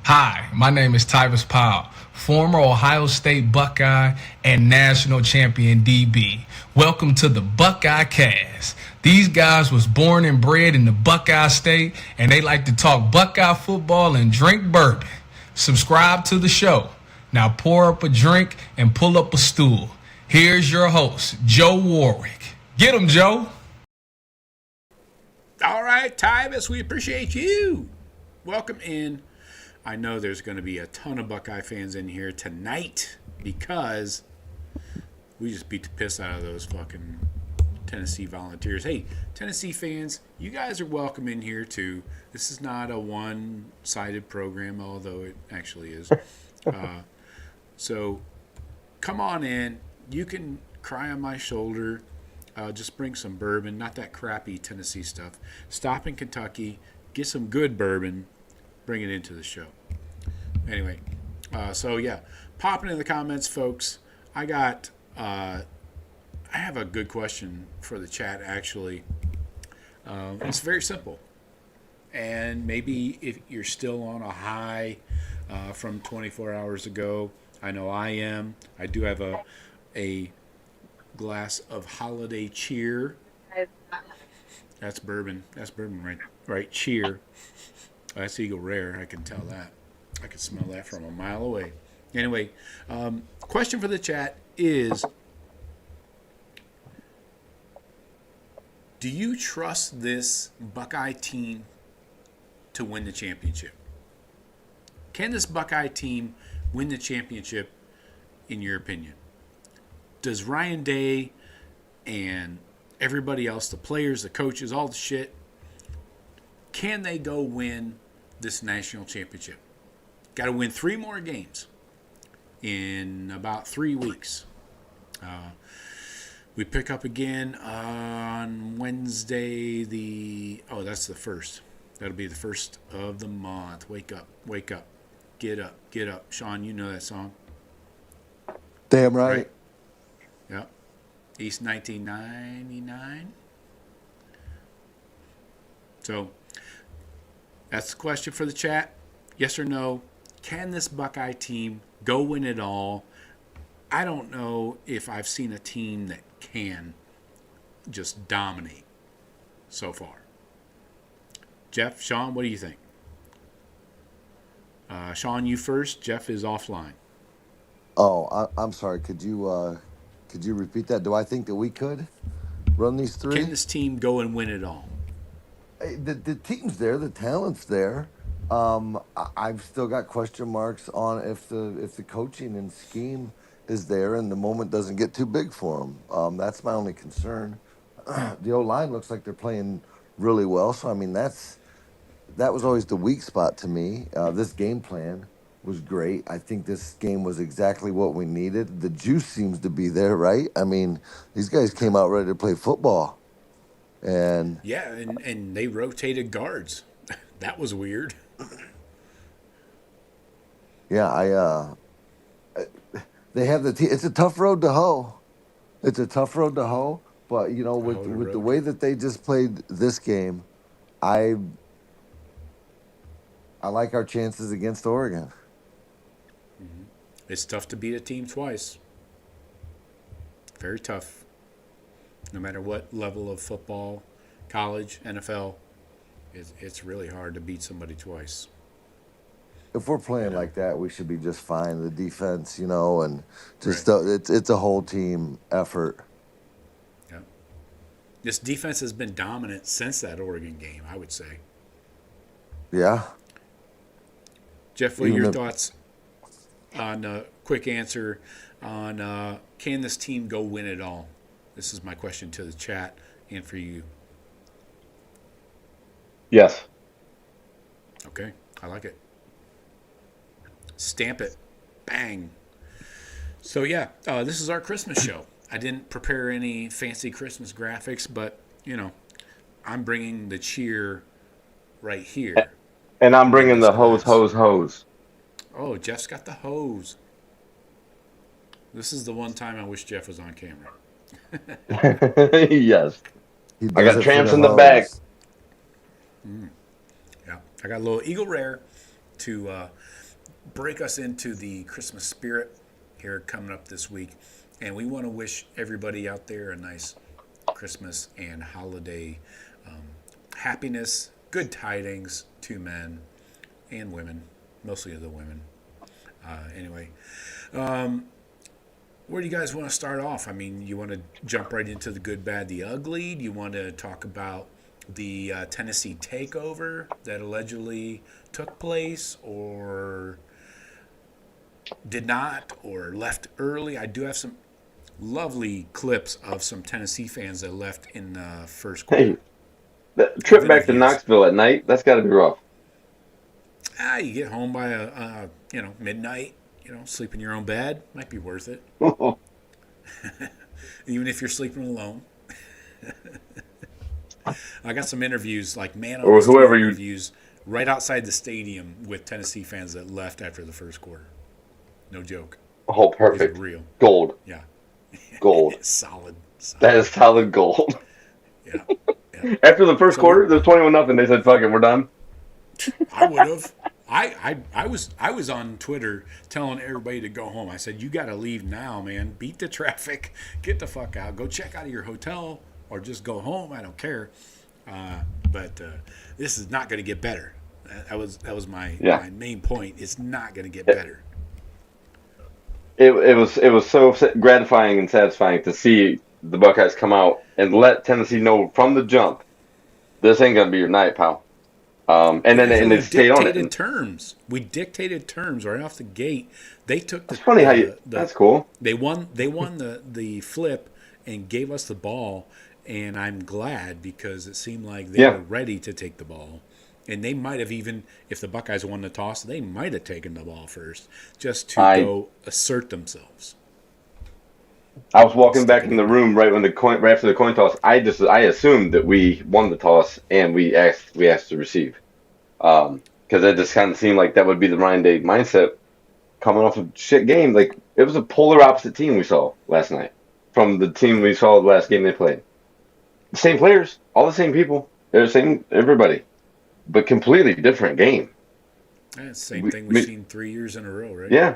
Hi, my name is Tyvis Powell, former Ohio State Buckeye and national champion DB. Welcome to the Buckeye Cast. These guys was born and bred in the Buckeye State, and they like to talk Buckeye football and drink bourbon. Subscribe to the show. Now pour up a drink and pull up a stool. Here's your host, Joe Warwick. Get him, Joe. All right, Tyvis, we appreciate you. Welcome in. I know there's going to be a ton of Buckeye fans in here tonight because we just beat the piss out of those fucking Tennessee Volunteers. Hey, Tennessee fans, you guys are welcome in here too. This is not a one-sided program, although it actually is. So come on in. You can cry on my shoulder. Just bring some bourbon, not that crappy Tennessee stuff. Stop in Kentucky, get some good bourbon, bring it into the show. Anyway, popping in the comments, folks. I have a good question for the chat, actually. It's very simple. And maybe if you're still on a high from 24 hours ago, I know I am. I do have a glass of holiday cheer. That's bourbon. That's bourbon, right? Cheer. That's Eagle Rare. I can tell that. I can smell that from a mile away. Anyway, question for the chat is, do you trust this Buckeye team to win the championship? Can this Buckeye team win the championship, in your opinion? Does Ryan Day and everybody else, the players, the coaches, all the shit, can they go win this national championship? Got to win 3 more games in about 3 weeks. We pick up again on Wednesday. That's the first. That'll be the first of the month. Wake up, wake up, get up, get up. Shawn, you know that song. Damn right. Yep. East 1999. So that's the question for the chat. Yes or no? Can this Buckeye team go win it all? I don't know if I've seen a team that can just dominate so far. Jeff, Shawn, what do you think? Shawn, you first. Jeff is offline. Oh, I'm sorry. Could you repeat that? Do I think that we could run these 3? Can this team go and win it all? The team's there. The talent's there. I've still got question marks on if the coaching and scheme is there and the moment doesn't get too big for them. That's my only concern. The O-line looks like they're playing really well. So, I mean, that was always the weak spot to me. This game plan was great. I think this game was exactly what we needed. The juice seems to be there, right? I mean, these guys came out ready to play football. And yeah, and they rotated guards. That was weird. Yeah, they have the team. It's a tough road to hoe. It's a tough road to hoe. But you know, with the way that they just played this game, I like our chances against Oregon. Mm-hmm. It's tough to beat a team twice. Very tough. No matter what level of football, college, NFL, it's really hard to beat somebody twice. If we're playing like that, we should be just fine. The defense, and just it's a whole team effort. Yeah. This defense has been dominant since that Oregon game, I would say. Yeah. Jeff, what are your thoughts on a quick answer on can this team go win it all? This is my question to the chat and for you. Yes. Okay, I like it. Stamp it. Bang. So, this is our Christmas show. I didn't prepare any fancy Christmas graphics, but, I'm bringing the cheer right here. And I'm bringing the hose. Oh, Jeff's got the hose. This is the one time I wish Jeff was on camera. Yes. I got tramps in the back. Yeah. I got a little Eagle Rare to break us into the Christmas spirit here coming up this week. And we want to wish everybody out there a nice Christmas and holiday happiness, good tidings to men and women, mostly the women. Anyway, where do you guys want to start off? I mean, you want to jump right into the good, bad, the ugly? Do you want to talk about the Tennessee takeover that allegedly took place or did not, or left early? I do have some lovely clips of some Tennessee fans that left in the first quarter. Hey, that trip back to Knoxville at night, that's got to be rough. You get home by midnight, sleep in your own bed, might be worth it. Even if you're sleeping alone. I got some interviews, like or whoever interviews right outside the stadium with Tennessee fans that left after the first quarter. No joke. Oh, perfect. Real. Gold. Yeah. Gold. It's solid. That is solid gold. Yeah. After the first quarter, there's 21-0. They said, "Fuck it, we're done." I would have. I was on Twitter telling everybody to go home. I said, "You got to leave now, man. Beat the traffic. Get the fuck out. Go check out of your hotel or just go home. I don't care." But this is not going to get better. That was my main point. It's not going to get better. It was so gratifying and satisfying to see the Buckeyes come out and let Tennessee know from the jump, this ain't gonna be your night, pal. And they stayed on it. We dictated terms right off the gate. They took the. It's funny how that's cool. They won the flip and gave us the ball, and I'm glad because it seemed like they were ready to take the ball. And they might have even, if the Buckeyes won the toss, they might have taken the ball first just to go assert themselves. I was walking back in the room right after the coin toss. I assumed that we won the toss and we asked to receive, because it just kind of seemed like that would be the Ryan Day mindset coming off a shit game. Like, it was a polar opposite team we saw last night from the team we saw the last game they played. The same players, all the same people, they're the same everybody. But completely different game. Same thing we've seen 3 years in a row, right? Yeah.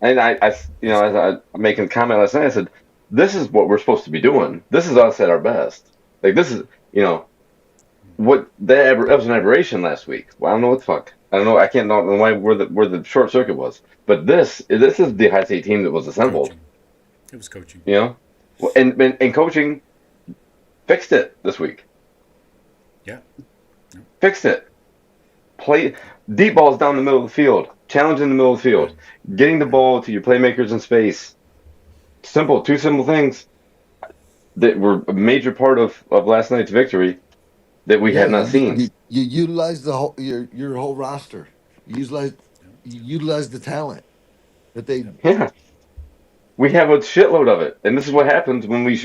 And as I making a comment last night, I said, this is what we're supposed to be doing. This is us at our best. Like, this is, what that was an aberration last week. Well, I don't know what the fuck. I don't know. I can't know why where the short circuit was. But this is the high state team that was assembled. It was coaching. And coaching fixed it this week. Yeah. Fixed it. Play deep balls down the middle of the field. Challenge in the middle of the field. Getting the ball to your playmakers in space. Two simple things that were a major part of last night's victory that we had not seen. You utilize your whole roster. You utilize the talent that they. Yeah. We have a shitload of it, and this is what happens when we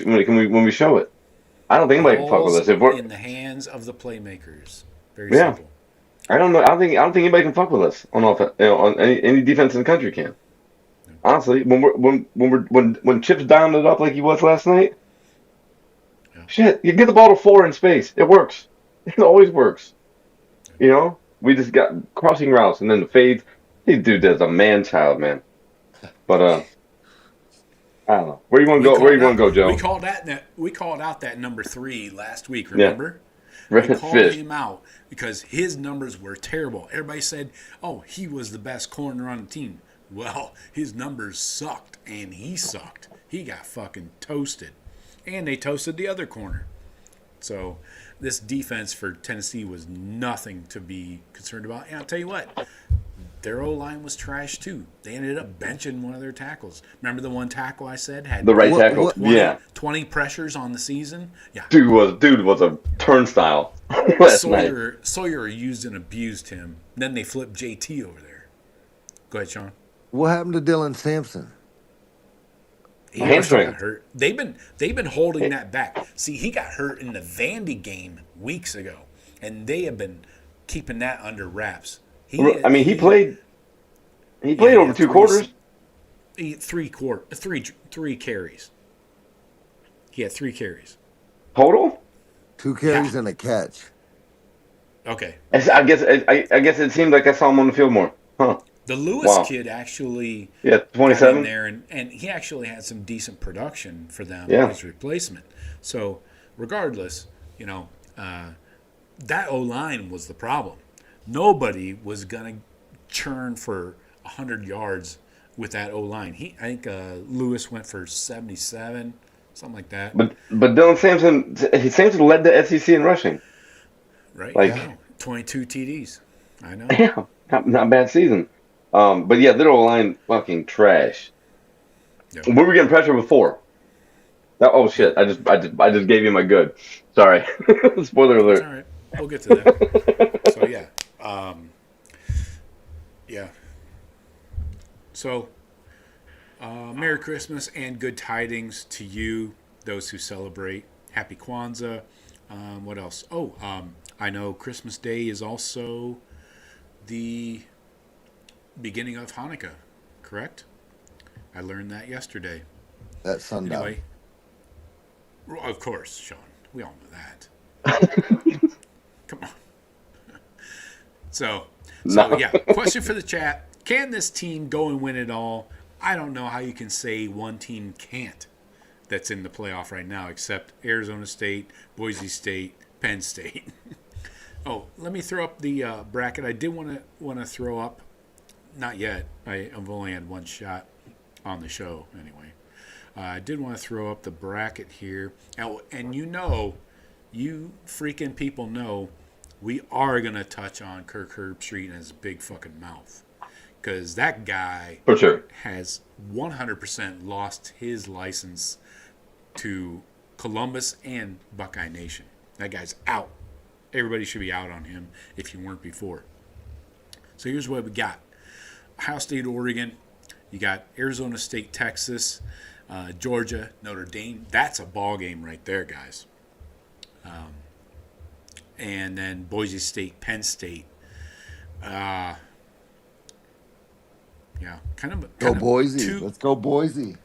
show it. I don't think anybody can fuck with us. If we're in the hands of the playmakers. Very simple. I don't know. I don't think anybody can fuck with us on offense. On any defense in the country can. Honestly, when Chip's dialing it up like he was last night, shit, you get the ball to 4 in space. It works. It always works. We just got crossing routes and then the fades. This dude is a man-child, man. But I don't know. Where you want to go? Where you want to go, Joe? We called out that number 3 last week. Remember? Yeah. We called him out because his numbers were terrible. Everybody said, "Oh, he was the best corner on the team." Well, his numbers sucked, and he sucked. He got fucking toasted, and they toasted the other corner. So this defense for Tennessee was nothing to be concerned about. And I'll tell you what, their O-line was trash too. They ended up benching one of their tackles. Remember the one tackle I said had the right tackle? 20 pressures on the season. Yeah, dude was a turnstile last night. Sawyer used and abused him. Then they flipped JT over there. Go ahead, Shawn. What happened to Dylan Sampson? He got hurt. They've been holding that back. See, he got hurt in the Vandy game weeks ago, and they have been keeping that under wraps. He played over 2 quarters. Three carries. He had 3 carries. Total? 2 carries and a catch. Okay. I guess I guess it seemed like I saw him on the field more. Huh. The Lewis Wow. kid actually Yeah, got in 27. there, and he actually had some decent production for them, Yeah. his replacement. So, regardless, you know, that O line was the problem. Nobody was going to churn for 100 yards with that O line. I think Lewis went for 77, something like that. But Dylan Sampson led the SEC in rushing. Right? I Yeah. Like, know. 22 TDs. I know. yeah, not bad season. But yeah, their O-line fucking trash. Yep. We were getting pressure before. Oh Yep. shit! I just gave you my good. Sorry. Spoiler It's all alert. right. We'll get to that. So yeah, yeah. So Merry Christmas and good tidings to you, those who celebrate. Happy Kwanzaa. What else? Oh, I know Christmas Day is also the beginning of Hanukkah, correct? I learned that yesterday. That sundown. Anyway, of course, Shawn. We all know that. Come on. So No. yeah. Question for the chat: can this team go and win it all? I don't know how you can say one team can't. That's in the playoff right now, except Arizona State, Boise State, Penn State. Oh, let me throw up the bracket. I did want to throw up. Not yet. I've only had one shot on the show anyway. I did want to throw up the bracket here, and you freaking people know, we are gonna touch on Kirk Herbstreit and his big fucking mouth, because that guy For sure. has 100% lost his license to Columbus and Buckeye Nation. That guy's out. Everybody should be out on him if you weren't before. So here's what we got: Ohio State, Oregon. You got Arizona State, Texas, Georgia, Notre Dame. That's a ball game right there, guys. And then Boise State, Penn State. Yeah, Go Boise. Let's go Boise.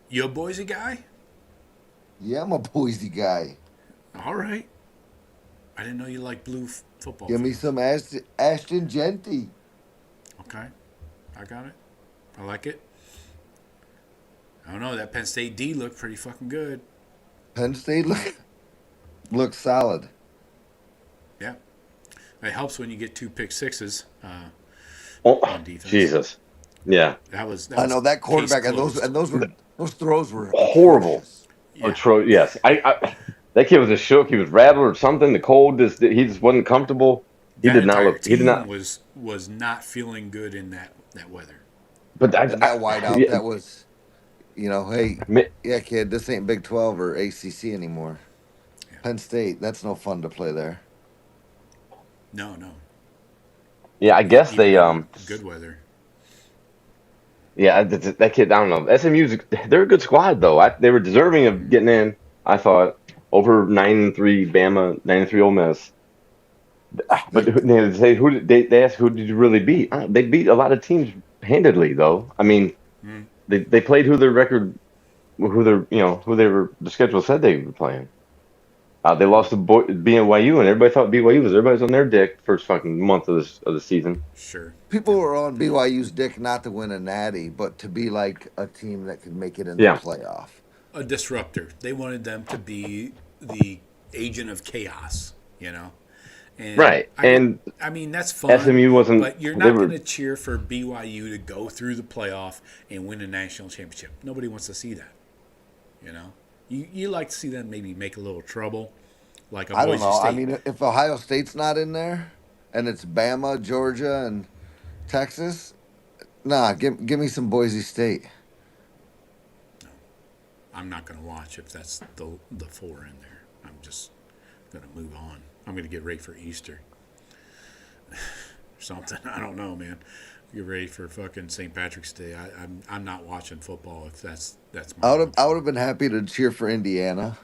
You a Boise guy? Yeah, I'm a Boise guy. All right. I didn't know you liked blue football. Give me fields. some Ashton Genty. Okay, I got it. I like it. I don't know. That Penn State D looked pretty fucking good. Penn State looks solid. Yeah, it helps when you get 2 pick sixes Oh, on defense. Jesus. Yeah. That was I know that quarterback case and closed. those throws were Horrible. atrocious. Yeah. Yes. That kid was just shook. He was rattled or something. The cold he just wasn't comfortable. He That did not entire look. He did team not. was not feeling good in that weather. But And that wideout, yeah, that was, hey, mi- yeah, kid, this ain't Big 12 or ACC anymore. Yeah. Penn State, that's no fun to play there. No. yeah. I guess Even they in good weather. Yeah, that kid. I don't know. They're a good squad though. They were deserving of getting in. I thought over 9-3 Bama, 9-3 Ole Miss. But They, they say they asked who did you really beat? They beat a lot of teams handedly though. I mean, Mm. they played who their record, who they were the schedule said they were playing. They lost to BYU, and everybody thought BYU was everybody's on their dick first fucking month of the season. Sure. people were on BYU's dick not to win a natty, but to be like a team that could make it in the Yeah, playoff. A disruptor. They wanted them to be the agent of chaos, And right. And I mean that's fun. SMU wasn't. But you're They not going were to cheer for BYU to go through the playoff and win a national championship. Nobody wants to see that. You like to see them maybe make a little trouble, like a I don't Boise know. I State. mean, if Ohio State's not in there and it's Bama, Georgia, and Texas, nah, give me some Boise State. I'm not going to watch if that's the 4 in there. I'm just going to move on. I'm going to get ready for Easter. Something. I don't know, man. Get ready for fucking St. Patrick's Day. I'm not watching football if that's my. I would have been happy to cheer for Indiana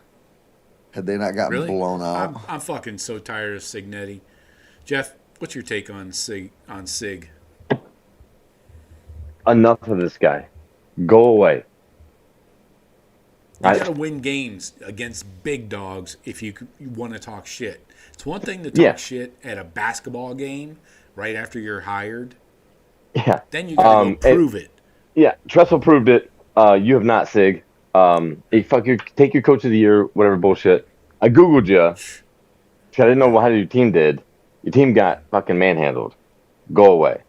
had they not gotten Really? blown out. I'm fucking so tired of Signetti. Jeff, what's your take on Sig? enough of this guy. Go away. You got to win games against big dogs if you want to talk shit. It's one thing to talk shit at a basketball game right after you're hired. Yeah. Then you got to go prove it. Yeah, Tressel proved it. You have not, Sig. Take your coach of the year, whatever bullshit. I googled you. I didn't know how your team did. Your team got fucking manhandled. Go away.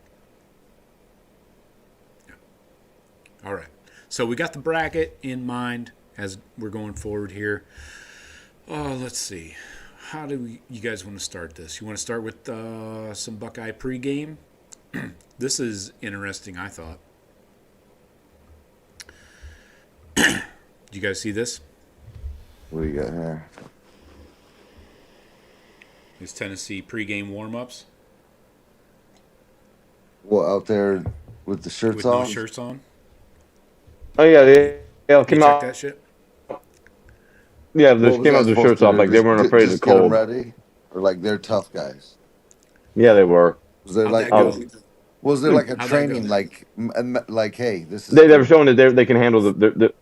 All right. So we got the bracket in mind as we're going forward here. Let's see. How do you guys want to start this? You want to start with some Buckeye pregame? This is interesting, I thought. Do you guys see this? What do you got here? These Tennessee pregame warmups. Well, out there with the shirts with on? no shirts on. Oh, yeah. They You came check out. that shit? Yeah, they What was came that out with their supposed shirts to off. do? Like, they weren't afraid of the Just get them cold. ready? Or like they're tough guys? Yeah, they were. Was there How'd like that go? was there like a How'd that training go? like hey, this is They were showing that they can handle the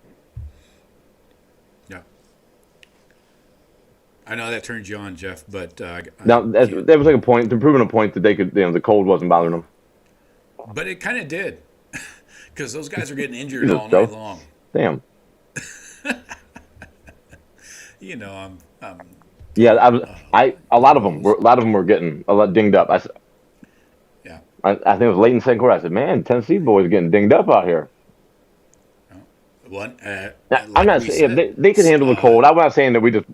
Yeah. I know that turns you on, Jeff, but Now, that was like a point. They're proving a point that they could, the cold wasn't bothering them. but it kind of did, because those guys are getting injured all night long. Damn. You know, Yeah, a lot of them were getting a lot dinged up. yeah. I think it was late in the second quarter. I said, "Man, Tennessee boys are getting dinged up out here." One. I'm not saying they could handle the cold. I'm not saying that we just.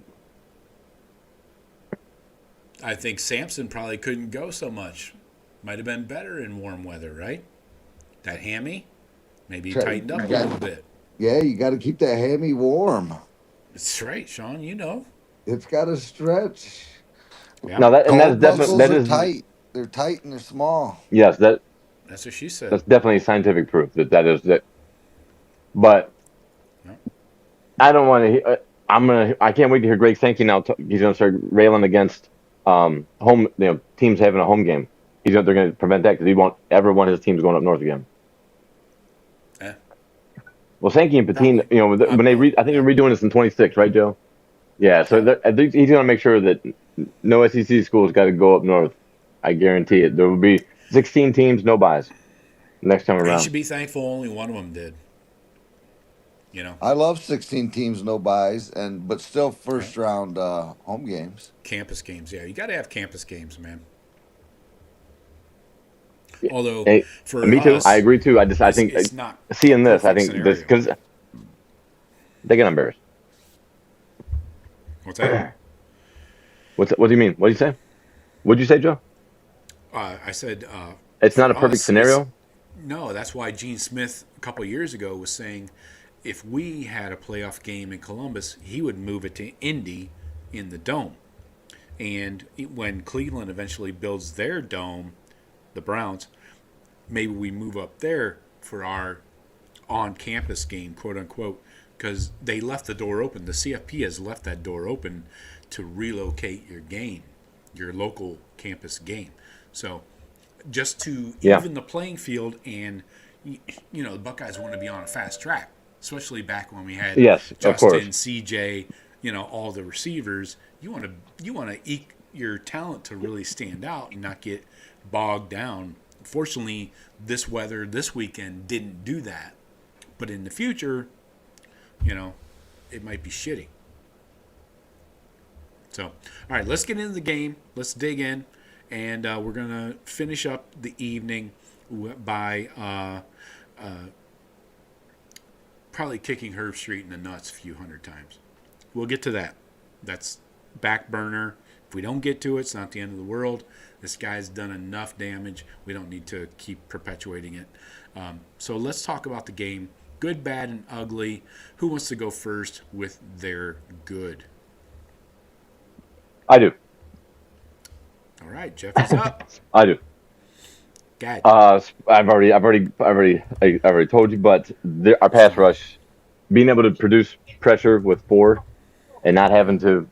I think Sampson probably couldn't go so much. Might have been better in warm weather, right? That hammy, maybe tightened up a little bit. Yeah, you got to keep that hammy warm. That's right, Shawn. You know. It's got to stretch. Yeah. No, that's definitely Muscles are tight. They're tight and they're small. Yes, That's what she said. that's definitely scientific proof that is that. But Yeah. I don't want to. I can't wait to hear Greg Sankey now. He's going to start railing against home. Teams having a home game. They're going to prevent that because he won't ever want his teams going up north again. Yeah. Well, Sankey and Patine, when I think they're redoing this in 26, right, Joe? Yeah. So he's going to make sure that no SEC schools got to go up north. I guarantee it. There will be 16 teams, no buys next time around. You should be thankful only one of them did. You know, I love 16 teams, no buys, but still first round home games. campus games. Yeah, you got to have campus games, man. Although for me too, us, I agree too. I think it's not seeing this. I perfect think this because they get embarrassed. What's that? What do you mean? What did you say? What did you say, Joe? I said It's not a perfect scenario. No, that's why Gene Smith a couple of years ago was saying if we had a playoff game in Columbus, he would move it to Indy in the dome. And when Cleveland eventually builds their dome, the Browns, maybe we move up there for our on-campus game, quote unquote, because they left the door open. The CFP has left that door open to relocate your game, your local campus game. So just to even the playing field, and the Buckeyes want to be on a fast track, especially back when we had Justin, CJ, all the receivers. You want to eke your talent to really stand out and not get bogged down. Fortunately, this weather this weekend didn't do that, but in the future, it might be shitty. So, all right, let's get into the game. Let's dig in, and we're going to finish up the evening by probably kicking Herb Street in the nuts a few hundred times. We'll get to that. That's back burner. If we don't get to it, it's not the end of the world. This guy's done enough damage. We don't need to keep perpetuating it. So let's talk about the game. Good, bad, and ugly. Who wants to go first with their good? I do. All right, Jeff is up. I do. Got it. I've already told you, but our pass rush, being able to produce pressure with 4, and not having to,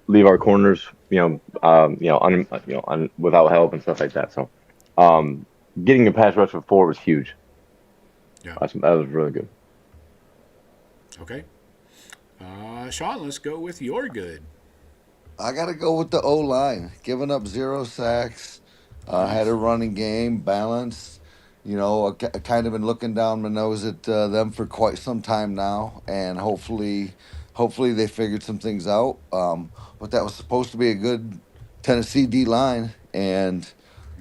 leave our corners, without help and stuff like that. So, getting a pass rush with 4 was huge. Yeah. That was really good. Okay. Shawn, let's go with your good. I got to go with the O line, giving up 0 sacks, had a Nice. running game, balanced. I kind of been looking down my nose at them for quite some time now, and hopefully they figured some things out. But that was supposed to be a good Tennessee D line, and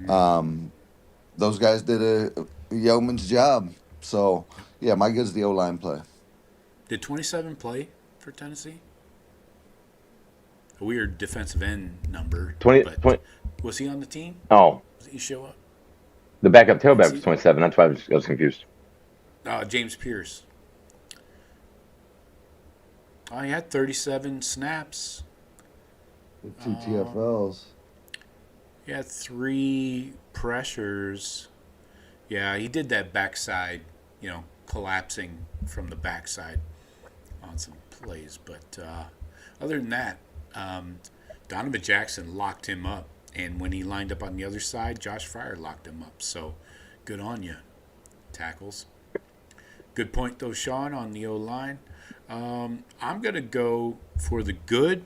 um, those guys did a yeoman's job. So yeah, my good's the O line play. Did 27 play for Tennessee? A weird defensive end number. 20, But 20 was he on the team? Oh, Did he show up? the backup tailback was See, 27. That's why I was confused. James Pierce. He had 37 snaps. The two TFLs. He had 3 pressures. Yeah, he did that backside, collapsing from the backside on some plays. But other than that, Donovan Jackson locked him up. And when he lined up on the other side, Josh Fryer locked him up. So good on you, tackles. Good point, though, Shawn, on the O-line. I'm going to go for the good.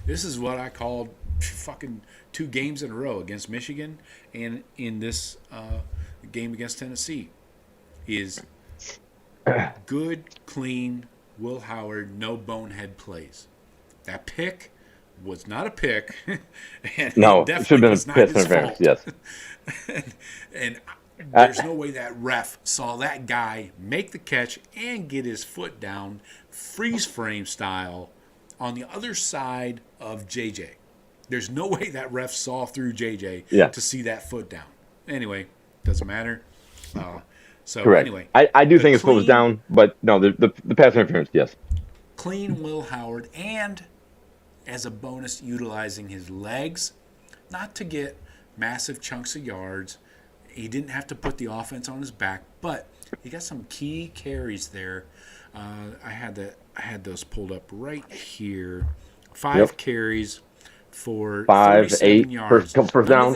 This is what I called fucking 2 games in a row against Michigan and in this game against Tennessee. Is good, clean, Will Howard, no bonehead plays. That pick was not a pick. And No, it it should definitely have was been not pass his interference. fault. Yes. And there's no way that ref saw that guy make the catch and get his foot down, freeze frame style, on the other side of JJ. There's no way that ref saw through JJ Yeah. to see that foot down. Anyway, doesn't matter. Correct. Anyway, I do the think his foot was clean- down, but no, the pass interference, yes. Clean Will Howard, and as a bonus, utilizing his legs, not to get massive chunks of yards. He didn't have to put the offense on his back, but he got some key carries there. I had those pulled up right here. 5 carries for 5, 37 8 yards. first down.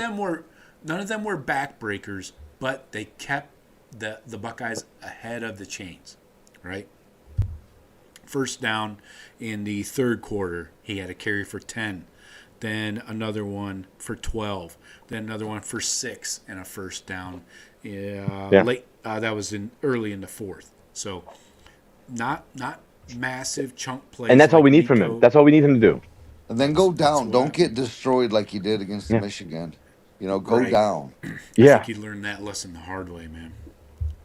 None of them were backbreakers, but they kept the Buckeyes ahead of the chains, right? First down in the third quarter, he had a carry for 10. Then another one for 12. Then another one for 6 and a first down. Late. That was early in the fourth. So not massive chunk plays. And that's all like we need from him. Nico. That's all we need him to do. And then go down. what Don't I- get destroyed like you did against Michigan. Go Right. down. I Yeah. think he learned that lesson the hard way, man.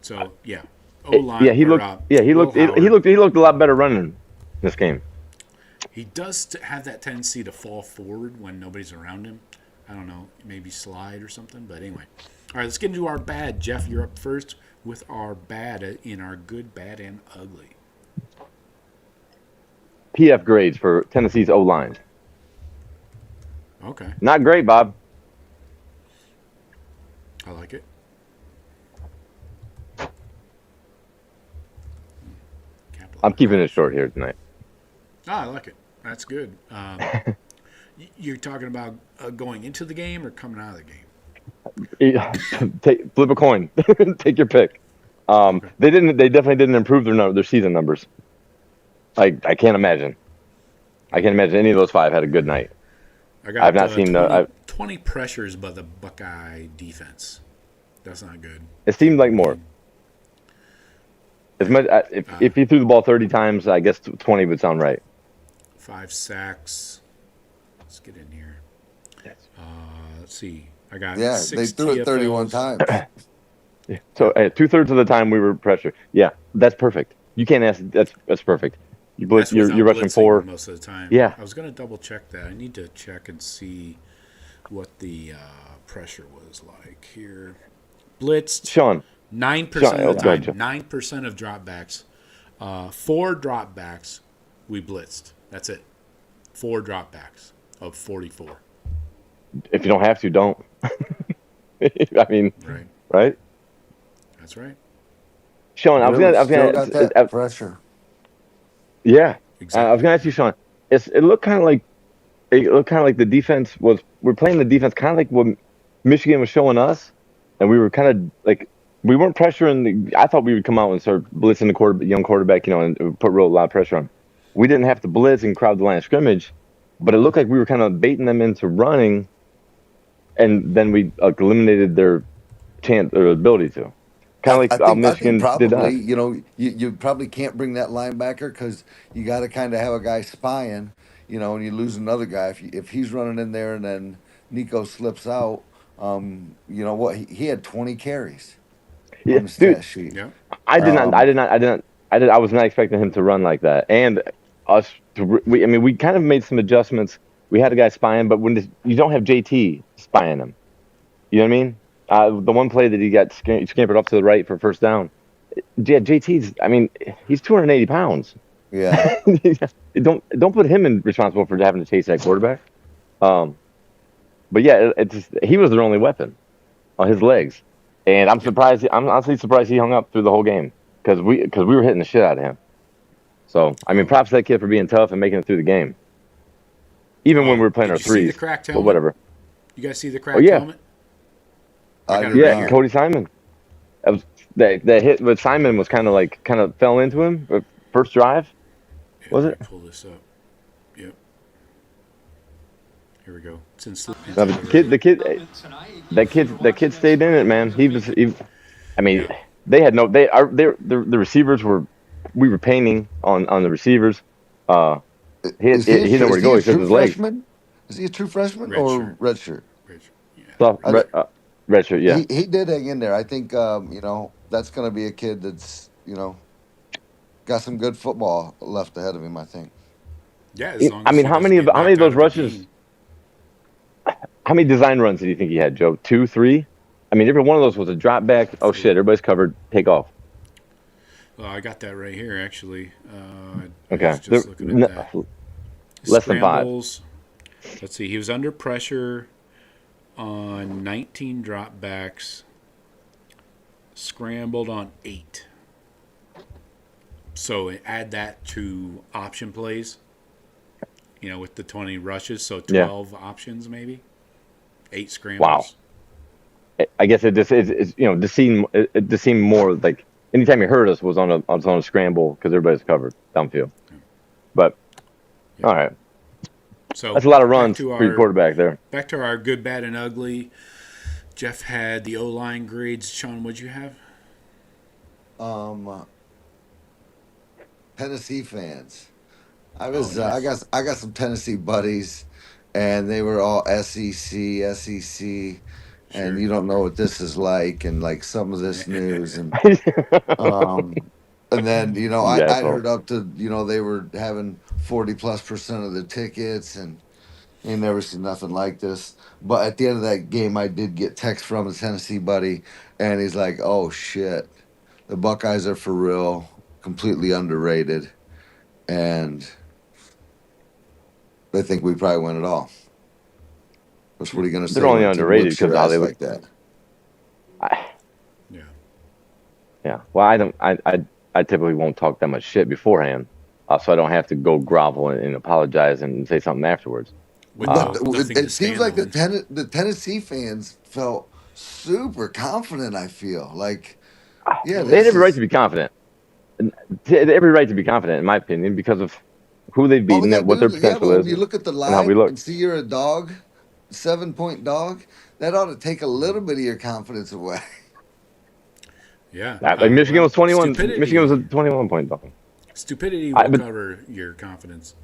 So yeah, O-line. Yeah, he looked he looked a lot better running this game. He does have that tendency to fall forward when nobody's around him. I don't know, maybe slide or something. But anyway, all right, let's get into our bad. Jeff, you're up first with our bad in our good, bad, and ugly. PF grades for Tennessee's O-line. Okay, Not great, Bob. I like it. I'm keeping it short here tonight. I like it. That's good. You're talking about going into the game or coming out of the game? Flip a coin. Take your pick. They definitely didn't improve their season numbers. I can't imagine. I can't imagine any of those 5 had a good night. I've not seen 20 pressures by the Buckeye defense. That's not good. It seemed like more. As much if he threw the ball 30 times, I guess 20 would sound right. 5 sacks. Let's get in here. Let's see. I got Yeah, 6 they threw it 31 TFLs. times. Yeah. So 2/3 of the time we were pressure. Yeah, that's perfect. You can't ask. That's perfect. You blitz. That's without You're rushing blitzing 4. most of the time. Yeah. I was going to double check that. I need to check and see what the pressure was like here. Blitzed Shawn. 9% of the go ahead, time. Jeff. 9% of dropbacks. 4 dropbacks we blitzed. That's it. 4 dropbacks of 44. If you don't have to, don't. I mean, Right. right? That's right. Shawn, I was Still gonna got that pressure. yeah. Exactly. I was gonna ask you, Shawn. It looked kind of like the defense was. We're playing the defense kind of like what Michigan was showing us, and we were kind of like we weren't pressuring. I thought we would come out and start blitzing the young quarterback, and put a lot of pressure on. we didn't have to blitz and crowd the line of scrimmage, but it looked like we were kind of baiting them into running, and then we eliminated their chance or ability to. Kind of like I think Michigan did probably, us. you know, you probably can't bring that linebacker because you got to kind of have a guy spying, you know, and you lose another guy if he's running in there and then Nico slips out. You know what? He had 20 carries Yeah, on the dude, stat sheet. Yeah. I was not expecting him to run like that. And us, we kind of made some adjustments. We had a guy spying, but you don't have JT spying him. You know what I mean? The one play that he got scampered up to the right for first down. Yeah, he's 280 pounds. Yeah. Don't put him in responsible for having to chase that quarterback. But yeah, he was their only weapon on his legs, and I'm surprised. I'm honestly surprised he hung up through the whole game because we were hitting the shit out of him. So I mean, props to that kid for being tough and making it through the game, even when we were playing our Did you see the threes. cracked But helmet? whatever. You guys see the cracked yeah. helmet? I got did it right Yeah, here. Cody Simon. That hit with Simon was kind of fell into him first drive. Was Let it? me pull this up. Yep. Here we go. It's in sleep. No, that kid stayed in it, man. They had no, the receivers we were painting on the receivers. He Is had nowhere to go a because of true his legs. freshman? Is he a true freshman Red or shirt. redshirt? Yeah. So, red shirt, yeah. He did hang in there. I think you know, that's going to be a kid that's, you know, got some good football left ahead of him, I think. Yeah, as long as he how doesn't many get of knocked those out of the rushes? game. How many design runs did you think he had, Joe? 2, 3? I mean, every one of those was a drop back. Oh shit, everybody's covered. Take off. Well, I got that right here, actually. I Okay, was just looking at that. Less than 5. Scrambles. Let's see. He was under pressure on 19 dropbacks. Scrambled on 8. So add that to option plays. You know, with the 20 rushes, so 12 options maybe. 8 scrambles. Wow. I guess it just is, you know, it just seemed more like anytime he hurt us was on a scramble because everybody's covered downfield. But all right, So that's a lot of runs for your quarterback there. Back to our good, bad, and ugly. Jeff had the O-line grades. Shawn, what'd you have? Tennessee fans. I got some Tennessee buddies, and they were all SEC, and you don't know what this is like, and like some of this news, and and then you know I heard up to, you know, they were having 40+% of the tickets, and you never seen nothing like this. But at the end of that game, I did get text from a Tennessee buddy, and he's like, "Oh shit, the Buckeyes are for real, completely underrated, and they think we probably win it all." What are you going to say? They're only when a team underrated whips your because how they ass look like that. Yeah. Yeah. Well, I typically won't talk that much shit beforehand, so I don't have to go grovel and apologize and say something afterwards. It seems like the Tennessee fans felt super confident. I feel like, yeah, they had every right to be confident. They had every right to be confident, in my opinion, because of who they've beaten, and what their potential is, when you look at the and how we line look. and see you're a dog, 7-point dog, that ought to take a little bit of your confidence away. Yeah. Like Michigan was 21. Stupidity. Michigan was a 21-point dog. Stupidity will cover your confidence.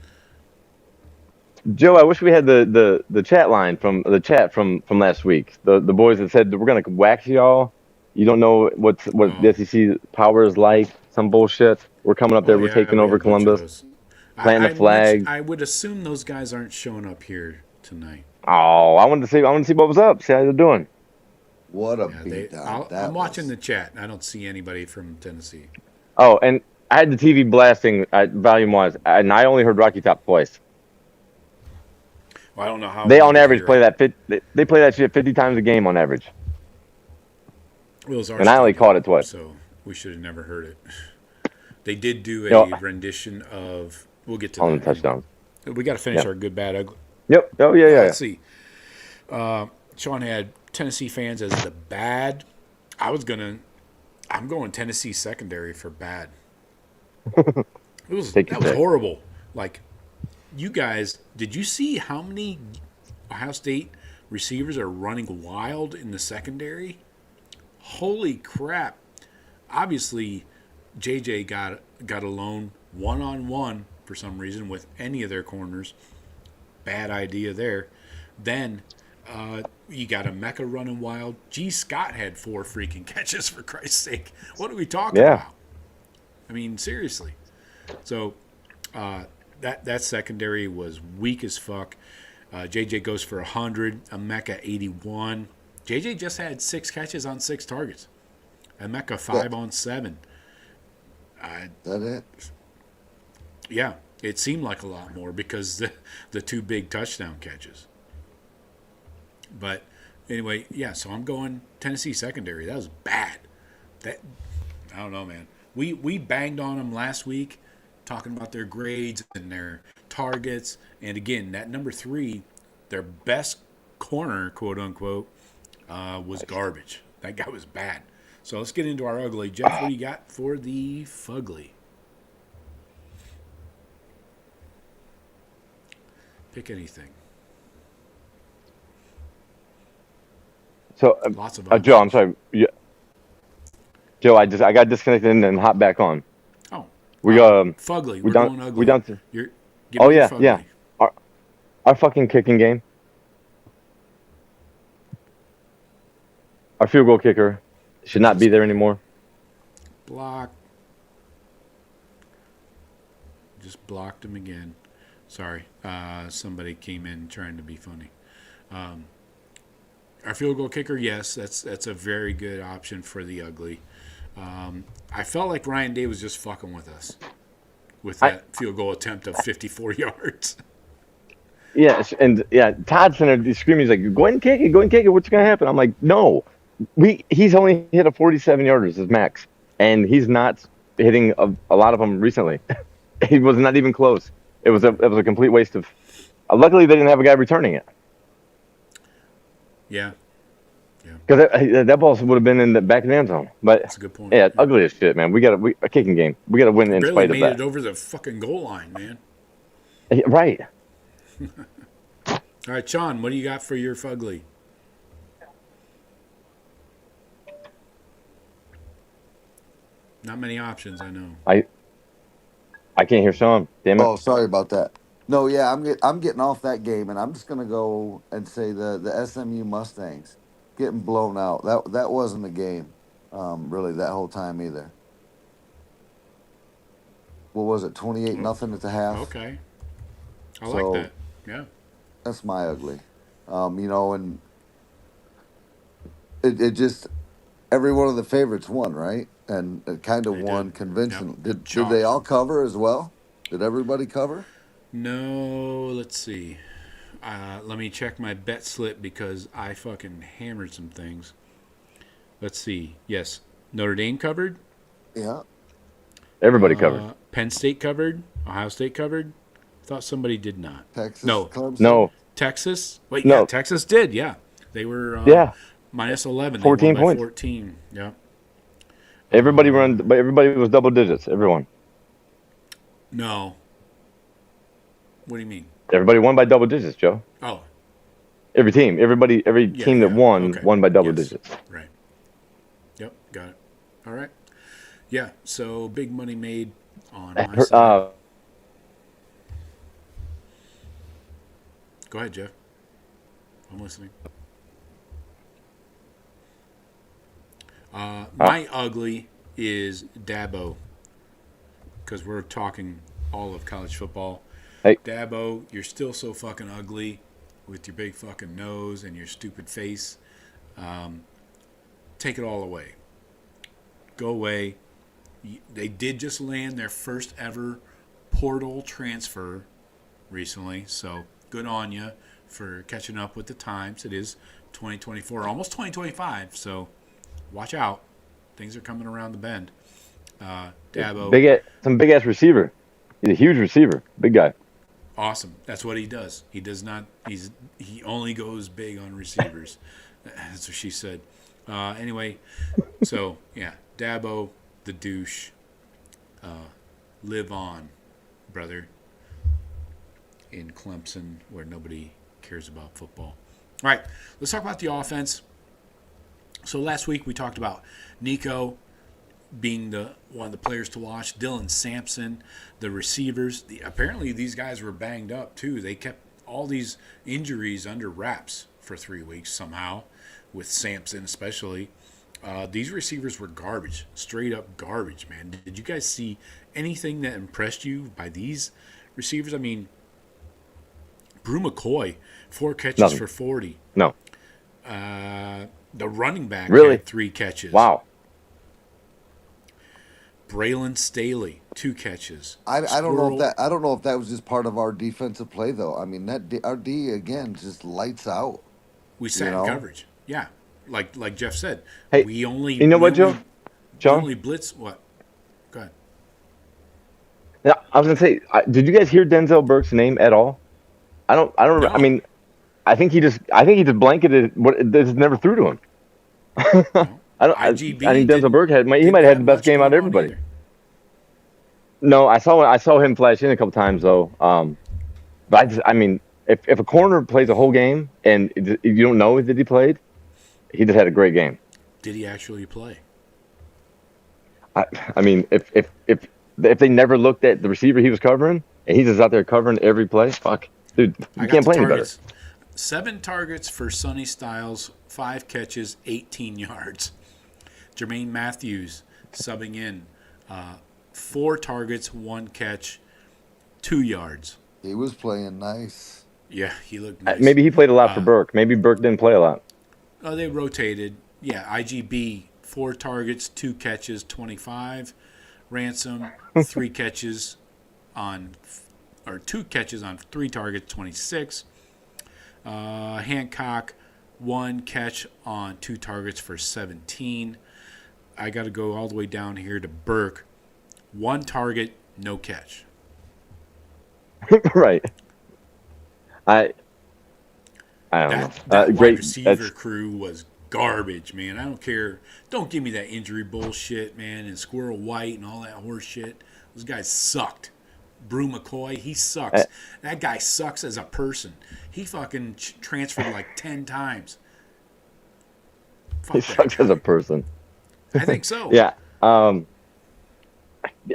Joe, I wish we had the chat line from last week. The boys that said we're gonna wax y'all. You don't know what the SEC power is like. Some bullshit. We're coming up there. We're taking over Columbus. Planting the flag. I would assume those guys aren't showing up here tonight. Oh, I wanted to see what was up. See how they're doing. What a beatdown! I'm watching the chat. I don't see anybody from Tennessee. Oh, and I had the TV blasting volume-wise, and I only heard Rocky Top twice. Well, I don't know how they on average play that. They play that shit 50 times a game on average. Well, and I only caught it twice. So we should have never heard it. They did do a rendition of. We'll get to on that the touchdowns. We got to finish our good, bad, ugly. Yep. Oh yeah. Let's see. Shawn had Tennessee fans as the bad. I'm going Tennessee secondary for bad. That was horrible. Like, you guys, did you see how many Ohio State receivers are running wild in the secondary? Holy crap. Obviously, JJ got alone one-on-one for some reason with any of their corners. Bad idea there. Then you got a Mecca running wild. G. Scott had 4 freaking catches, for Christ's sake. What are we talking about? I mean, seriously. So that secondary was weak as fuck. JJ goes for 100. Emeka 81. JJ just had 6 catches on 6 targets. Emeka 5 on 7. That it? Yeah, it seemed like a lot more because the 2 big touchdown catches. But anyway, yeah. So I'm going Tennessee secondary. That was bad. I don't know, man. We banged on them last week, talking about their grades and their targets. And again, that number 3, their best corner, quote unquote, was garbage. That guy was bad. So let's get into our ugly. Jeff, what do you got for the fugly? Pick anything. So, Lots of Joe, I'm sorry. Yeah. Joe, I got disconnected and then hopped back on. Oh, We fugly. We're done. going ugly. We done. To, Give oh me your yeah, fugly. yeah. Our fucking kicking game. Our field goal kicker should not be there anymore. Block. Just blocked him again. Sorry. Somebody came in trying to be funny. Our field goal kicker, yes, that's a very good option for the ugly. I felt like Ryan Day was just fucking with us with that field goal attempt of 54 yards. Yeah, and yeah, Todd's screaming. He's like, "Go ahead and kick it. Go ahead and kick it. What's going to happen?" I'm like, "No, he's only hit a 47 yarders as max, and he's not hitting a lot of them recently. He was not even close. It was a complete waste of. Luckily, they didn't have a guy returning it. Yeah. Because that ball would have been in the back of the end zone. But that's a good point. Yeah, ugly as shit, man. A kicking game. We got to win in spite of that. Barely made it over the fucking goal line, man. Right. All right, Shawn, what do you got for your fugly? Not many options, I know. I can't hear Shawn. Damn it. Oh, sorry about that. No, yeah, I'm getting off that game, and I'm just gonna go and say the SMU Mustangs getting blown out. That wasn't a game, really, that whole time either. What was it? 28-0 at the half. Okay, I like that. Yeah, that's my ugly. And it just every one of the favorites won, right? And it kind of won convincingly. Yep. Did they all cover as well? Did everybody cover? No, let's see. Let me check my bet slip because I fucking hammered some things. Let's see. Yes, Notre Dame covered. Yeah. Everybody covered. Penn State covered. Ohio State covered. Thought somebody did not. Texas. No. Clemson? No. Texas. Wait, No. yeah, Texas did. Yeah, they were. Minus 11. 14 they won by points. 14. Yeah. Everybody but everybody was double digits. Everyone. No. What do you mean? Everybody won by double digits, Joe. Oh. Every team. Every team that won by double digits. Right. Yep. Got it. All right. Yeah. So big money made on my side. Go ahead, Jeff. I'm listening. My ugly is Dabo, because we're talking all of college football. Hey. Dabo, you're still so fucking ugly with your big fucking nose and your stupid face. Take it all away. Go away. They did just land their first ever portal transfer recently, so good on you for catching up with the times. It is 2024, almost 2025, so watch out. Things are coming around the bend. Dabo. Some big ass receiver. He's a huge receiver. Big guy. Awesome. That's what he does. He does not. He only goes big on receivers. That's what she said. Anyway, so yeah, Dabo, the douche. Live on, brother. in Clemson where nobody cares about football. All right, let's talk about the offense. So last week we talked about Nico being one of the players to watch, Dylan Sampson, the receivers. Apparently these guys were banged up too. They kept all these injuries under wraps for 3 weeks somehow, with Sampson especially. These receivers were garbage, straight up garbage, man. Did you guys see anything that impressed you by these receivers? I mean, Brew McCoy, 4 catches Nothing. for 40. No. The running back Really? had 3 catches. Wow. Braylon Staley, 2 catches. I don't know if that was just part of our defensive play though. I mean, our D again just lights out. We sat You know? in coverage. Yeah, like Jeff said. Hey, we only. you know what, Joe? We John? only blitz. What? Go ahead. Yeah, I was gonna say, did you guys hear Denzel Burke's name at all? I don't. No. I mean, I think he just blanketed what this never threw to him. I think Denzel Burke might have had the best game out of everybody. Either. No, I saw him flash in a couple times though. But I mean, if a corner plays a whole game and you don't know that he played, he just had a great game. Did he actually play? I mean, if they never looked at the receiver he was covering and he's just out there covering every play, fuck, dude, you can't play any better. 7 targets for Sonny Styles, 5 catches, 18 yards. Jermaine Matthews subbing in, 4 targets, 1 catch, 2 yards. He was playing nice. Yeah, he looked nice. Maybe he played a lot for Burke. Maybe Burke didn't play a lot. They rotated. Yeah, IGB, 4 targets, 2 catches, 25. Ransom, 3 catches on, or 2 catches on 3 targets, 26. Hancock, 1 catch on 2 targets for 17. I got to go all the way down here to Burke. 1 target, no catch. Right. I don't know. That Great wide receiver crew was garbage, man. I don't care. Don't give me that injury bullshit, man, and Squirrel White and all that horse shit. Those guys sucked. Brew McCoy, he sucks. That guy sucks as a person. He fucking transferred like 10 times. Fuck He sucks as a person. I think so. Yeah.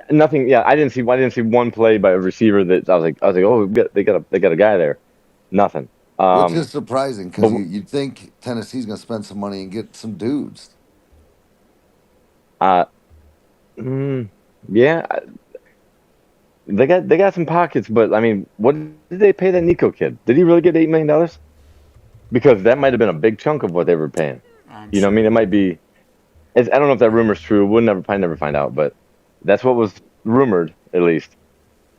Nothing. Yeah, I didn't see one play by a receiver that I was like, oh, they got a guy there. Nothing. Which is surprising because you'd think Tennessee's going to spend some money and get some dudes. Yeah. They got some pockets, but I mean, what did they pay that Nico kid? Did he really get $8 million? Because that might have been a big chunk of what they were paying. You know what I mean? It might be. I don't know if that rumor's true. We'll probably never find out, but that's what was rumored, at least.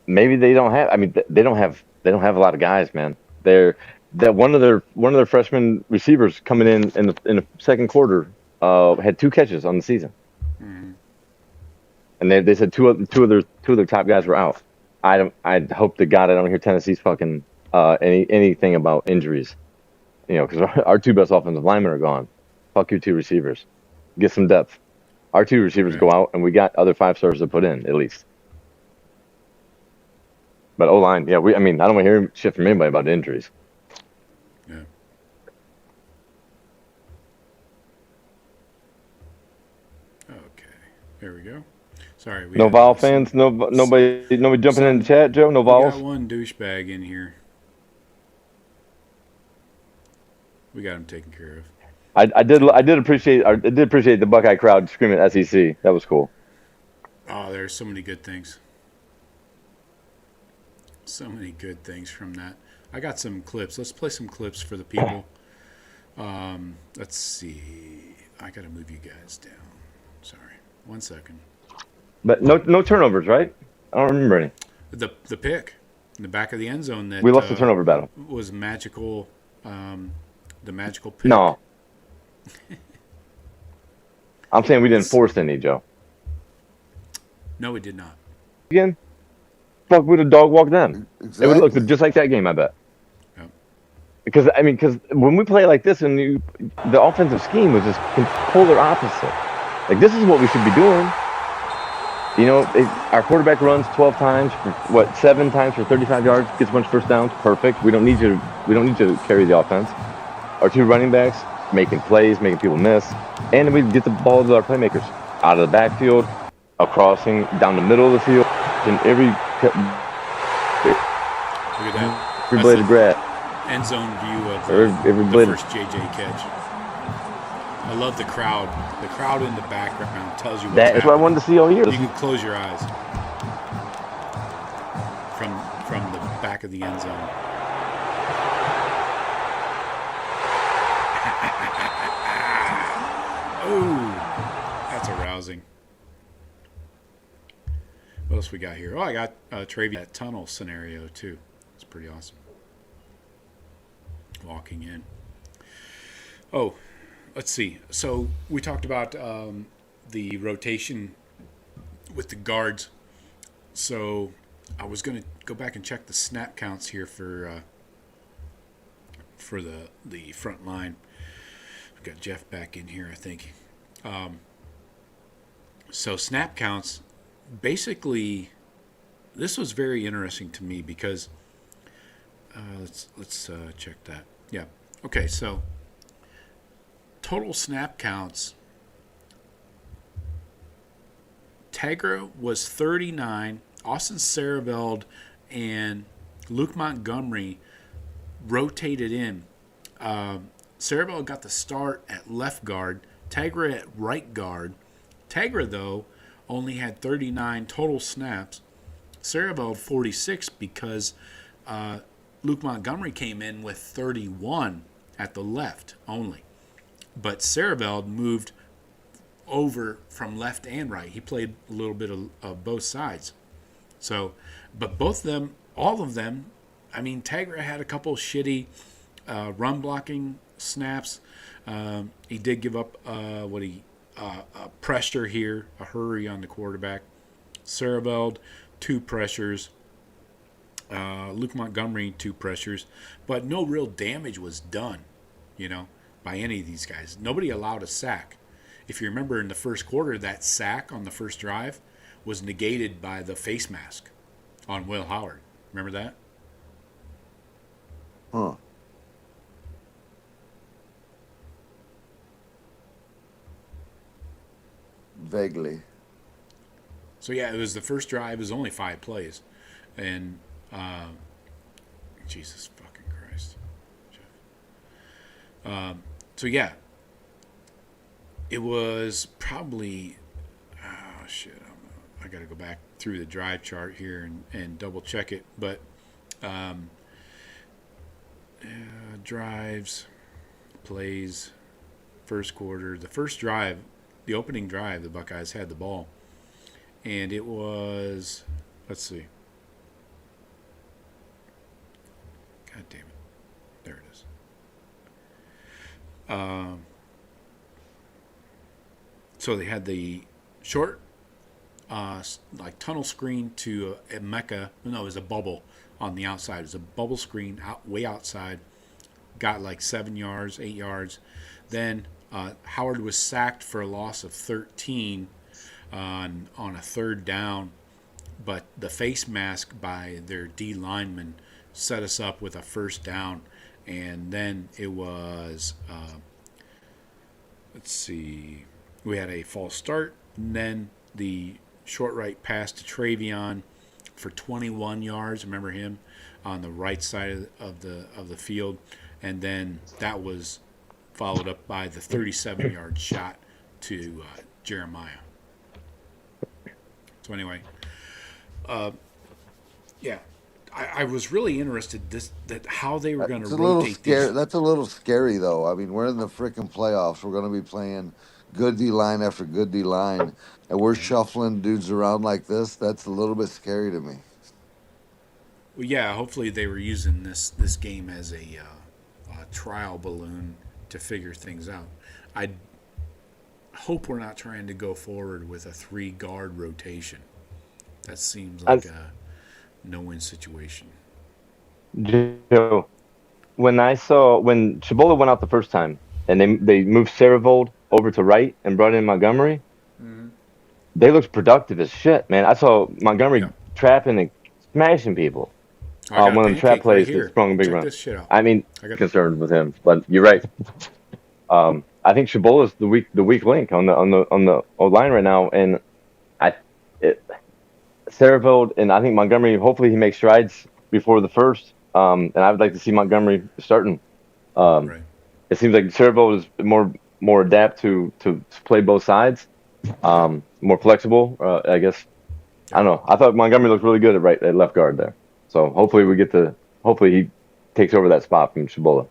Maybe they don't have. I mean, they don't have a lot of guys, man. One of their freshman receivers coming in the second quarter had 2 catches on the season. Mm-hmm. And they said two of their top guys were out. I hope to God I don't hear Tennessee's fucking anything about injuries. You know, because our 2 best offensive linemen are gone. Fuck your 2 receivers. Get some depth. Our 2 receivers go out, and we got other 5-stars to put in at least. But O-line, yeah, I don't want to hear shit from anybody about injuries. Yeah. Okay, there we go. Sorry. No Vol fans? Nobody jumping in the chat, Joe? No Vols? We got one douchebag in here. We got him taken care of. I did appreciate the Buckeye crowd screaming SEC. That was cool. Oh, there's so many good things. So many good things from that. I got some clips. Let's play some clips for the people. Let's see. I got to move you guys down. Sorry. 1 second. But no turnovers, right? I don't remember any. The pick in the back of the end zone that we lost the turnover battle. Was magical. The magical pick. No. I'm saying we didn't force any, Joe. No, we did not. Again, fuck, we'd have dog walked them. Exactly. It would look just like that game, I bet. Yep. Because when we play like this, and the offensive scheme was just polar opposite. Like, this is what we should be doing. Our quarterback runs 12 times for 7 times for 35 yards, gets a bunch of first downs. Perfect. We don't need to carry the offense. Our 2 running backs making plays, making people miss, and then we get the ball to our playmakers out of the backfield, a crossing down the middle of the field, and every Look at that. every blade of grass. End zone view of Every the blade. first JJ catch. I love the crowd. The crowd in the background tells you what's That's what I wanted to see all year. You can close your eyes from the back of the end zone. Oh, that's arousing. What else we got here? Oh, I got Travian that tunnel scenario too. It's pretty awesome. Walking in. Oh, let's see. So we talked about the rotation with the guards. So I was going to go back and check the snap counts here for the front line. We've got Jeff back in here, I think. So snap counts, basically, this was very interesting to me because let's check that. Yeah. Okay. So total snap counts. Tegra was 39. Austin Sarabeld and Luke Montgomery rotated in. Sarabeld got the start at left guard. Tegra at right guard. Tegra, though, only had 39 total snaps. Sarabeld 46 because Luke Montgomery came in with 31 at the left only. But Sarabeld moved over from left and right. He played a little bit of both sides. So, but both of them, all of them, I mean, Tegra had a couple shitty run blocking snaps. He did give up pressure here, a hurry on the quarterback. Sarabeld, 2 pressures. Luke Montgomery, 2 pressures. But no real damage was done, by any of these guys. Nobody allowed a sack. If you remember in the first quarter, that sack on the first drive was negated by the face mask on Will Howard. Remember that? Huh. Vaguely. So, yeah, it was the first drive. It was only 5 plays. And, Jesus fucking Christ. So, yeah. It was probably, I got to go back through the drive chart here and double check it. But drives, plays, first quarter. The first drive, the opening drive, the Buckeyes had the ball. And it was, let's see. God damn it. There it is. So they had the short, like tunnel screen to a Mecca. No, it was a bubble on the outside. It was a bubble screen way outside. Got like 7 yards, 8 yards. Then Howard was sacked for a loss of 13 on a third down. But the face mask by their D lineman set us up with a first down. And then it was, let's see, we had a false start, and then the short right pass to Travian for 21 yards. Remember him on the right side of the field, and then that was followed up by the 37-yard shot to Jeremiah. So anyway, yeah. I was really interested that how they were going to rotate these. That's a little scary, though. I mean, we're in the freaking playoffs. We're going to be playing good D-line after good D-line, and we're shuffling dudes around like this. That's a little bit scary to me. Well, yeah, hopefully they were using this game as a trial balloon to figure things out. I hope we're not trying to go forward with a 3-guard rotation. That seems like a no-win situation. Joe, when Chibola went out the first time and they moved Saravold over to right and brought in Montgomery, they looked productive as shit, man. I saw Montgomery Yeah. trapping and smashing people. I got a One of the trap pancake right plays here. that sprung a big Check run. this shit out. I mean, I got- concerned with him, but you're right. I think Shabola's the weak link on the O line right now, and Sarahville and I think Montgomery. Hopefully, he makes strides before the first. And I would like to see Montgomery starting. Right. It seems like Sarahville is more adapt to play both sides, more flexible. I guess. I don't know. I thought Montgomery looked really good at left guard there. So hopefully he takes over that spot from Shabola.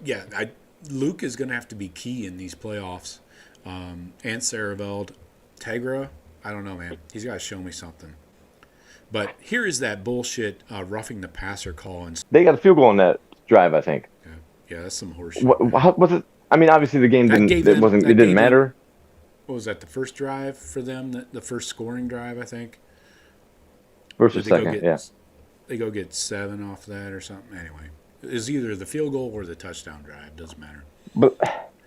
Yeah, Luke is going to have to be key in these playoffs. And Sarahveld, Tegra, I don't know, man. He's got to show me something. But here is that bullshit roughing the passer call. And They got a field goal on that drive, I think. yeah, that's some horseshit. What was it? I mean, obviously the game That gave them- that it didn't gave matter. What was that? The first drive for them? The first scoring drive, I think. First or Did they go second, get- yeah. They go get 7 off that or something. Anyway, it was either the field goal or the touchdown drive. Doesn't matter. But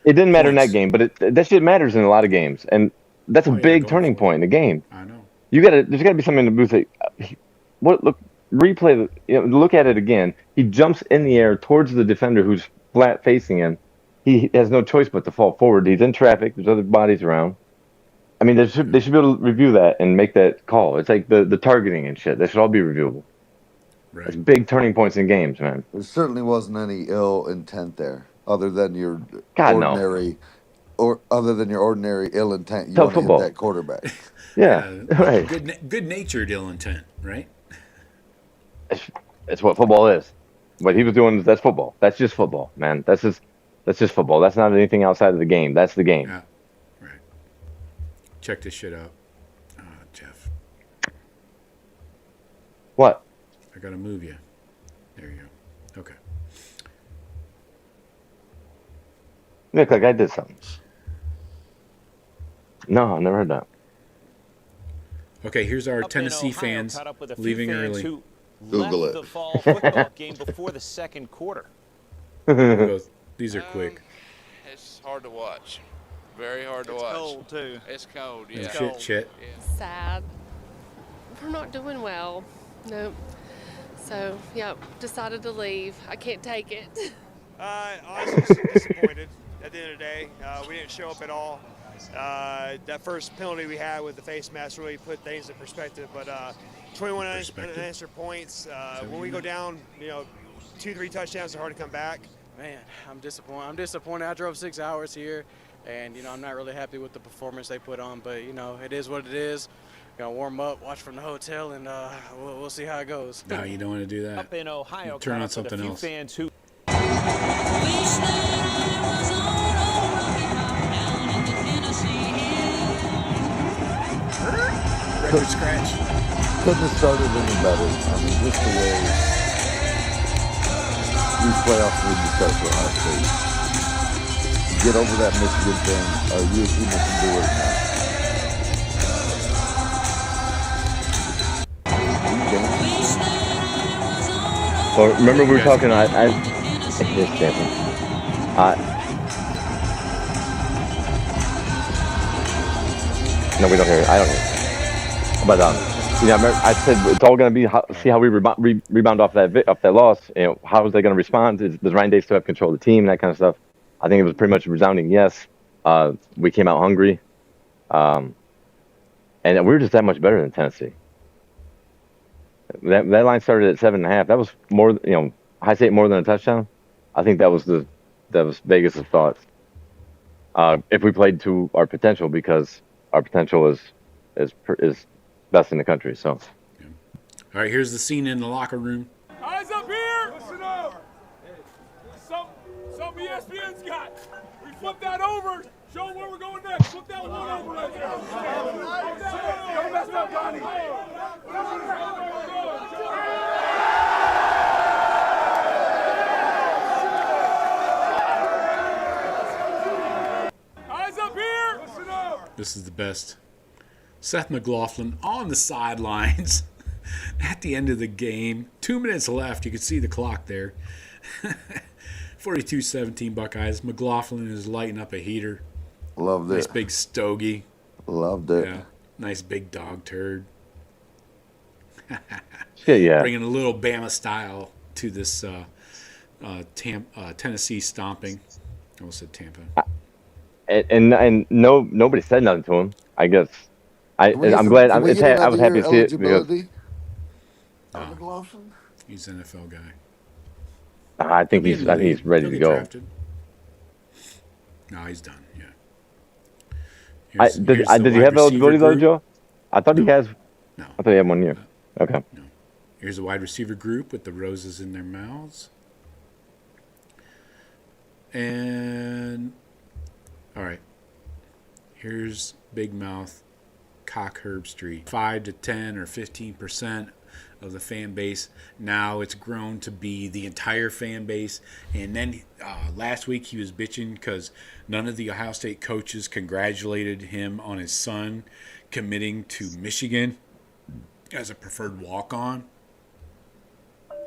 it didn't matter in that Points. game. But that shit matters in a lot of games, and that's a Oh, yeah, big going turning for it. point in the game. I know. There's gotta be something in the booth. Replay. Look at it again. He jumps in the air towards the defender who's flat facing him. He has no choice but to fall forward. He's in traffic. There's other bodies around. I mean, they should be able to review that and make that call. It's like the targeting and shit. That should all be reviewable. Right. It's big turning points in games, man. There certainly wasn't any ill intent there, other than your God, no. ordinary, or other than your ordinary ill intent. You Tough want to football. hit that quarterback. Yeah, right. Good-natured ill intent, right? It's what football is. What he was doing, that's football. That's just football, man. That's just football. That's not anything outside of the game. That's the game. Yeah. Right. Check this shit out, Jeff. What? I gotta move you. There you go. Okay. Look like I did something. No, I never heard that. Okay, here's our Up in Tennessee Ohio, fans caught up with a few leaving fans early. who Google left it. the fall football game before the second quarter. These are quick. It's hard to watch. Very hard to watch. Cold too. It's cold, No yeah. shit, shit. Sad. We're not doing well. Nope. So, yeah, decided to leave. I can't take it. Honestly, disappointed at the end of the day. We didn't show up at all. That first penalty we had with the face mask really put things in perspective. But 21 unanswered points. When we go down, 2-3 touchdowns are hard to come back. Man, I'm disappointed. I drove 6 hours here, and I'm not really happy with the performance they put on. But it is what it is. Gonna warm up, watch from the hotel, and we'll see how it goes. No, you don't want to do that. Up in Ohio, Turn caught on up with something a few else. fans who Record scratch. Couldn't have started any better. I mean, just the way these playoffs need to start for Ohio State. Get over that Michigan thing. Are you a team that can do it now? Well, remember we were guys- talking. This Stanton. No, we don't hear it. I don't hear it. But I said it's all going to be see how we rebound off that loss. How is they going to respond? Does Ryan Day still have control of the team? That kind of stuff. I think it was pretty much a resounding yes. We came out hungry, and we were just that much better than Tennessee. That line started at 7.5. That was more. High State more than a touchdown. I think that was Vegas' thoughts. If we played to our potential, because our potential is best in the country. So. All right, here's the scene in the locker room. Eyes up here! Listen up! Some ESPN's got. We flip that over. Show them where we're going next. Flip that one over right there. Don't mess up, Johnny. Eyes up here! Listen up! This is the best. Seth McLaughlin on the sidelines at the end of the game. 2 minutes left. You can see the clock there. 42-17 Buckeyes. McLaughlin is lighting up a heater. Love Nice this. big stogie. Loved it. Yeah, nice big dog turd. Yeah. Bringing a little Bama style to this Tennessee stomping. I almost said Tampa. And nobody said nothing to him. I guess Can we get I'm some- glad. can we get I was another happy year to see it because eligibility No, on McLaughlin? he's an NFL guy. I think He'll be in the he's league. ready He'll to get go. drafted. No, he's done. Yeah. Does the he wide have receiver eligibility though, group. Joe? I thought he No. has. No. I thought he had 1 year. Okay. No. Here's the wide receiver group with the roses in their mouths. And all right. Here's Big Mouth Cock Herb Street. 5 to 10 or 15% of the fan base. Now it's grown to be the entire fan base. And then last week he was bitching because none of the Ohio State coaches congratulated him on his son committing to Michigan as a preferred walk-on.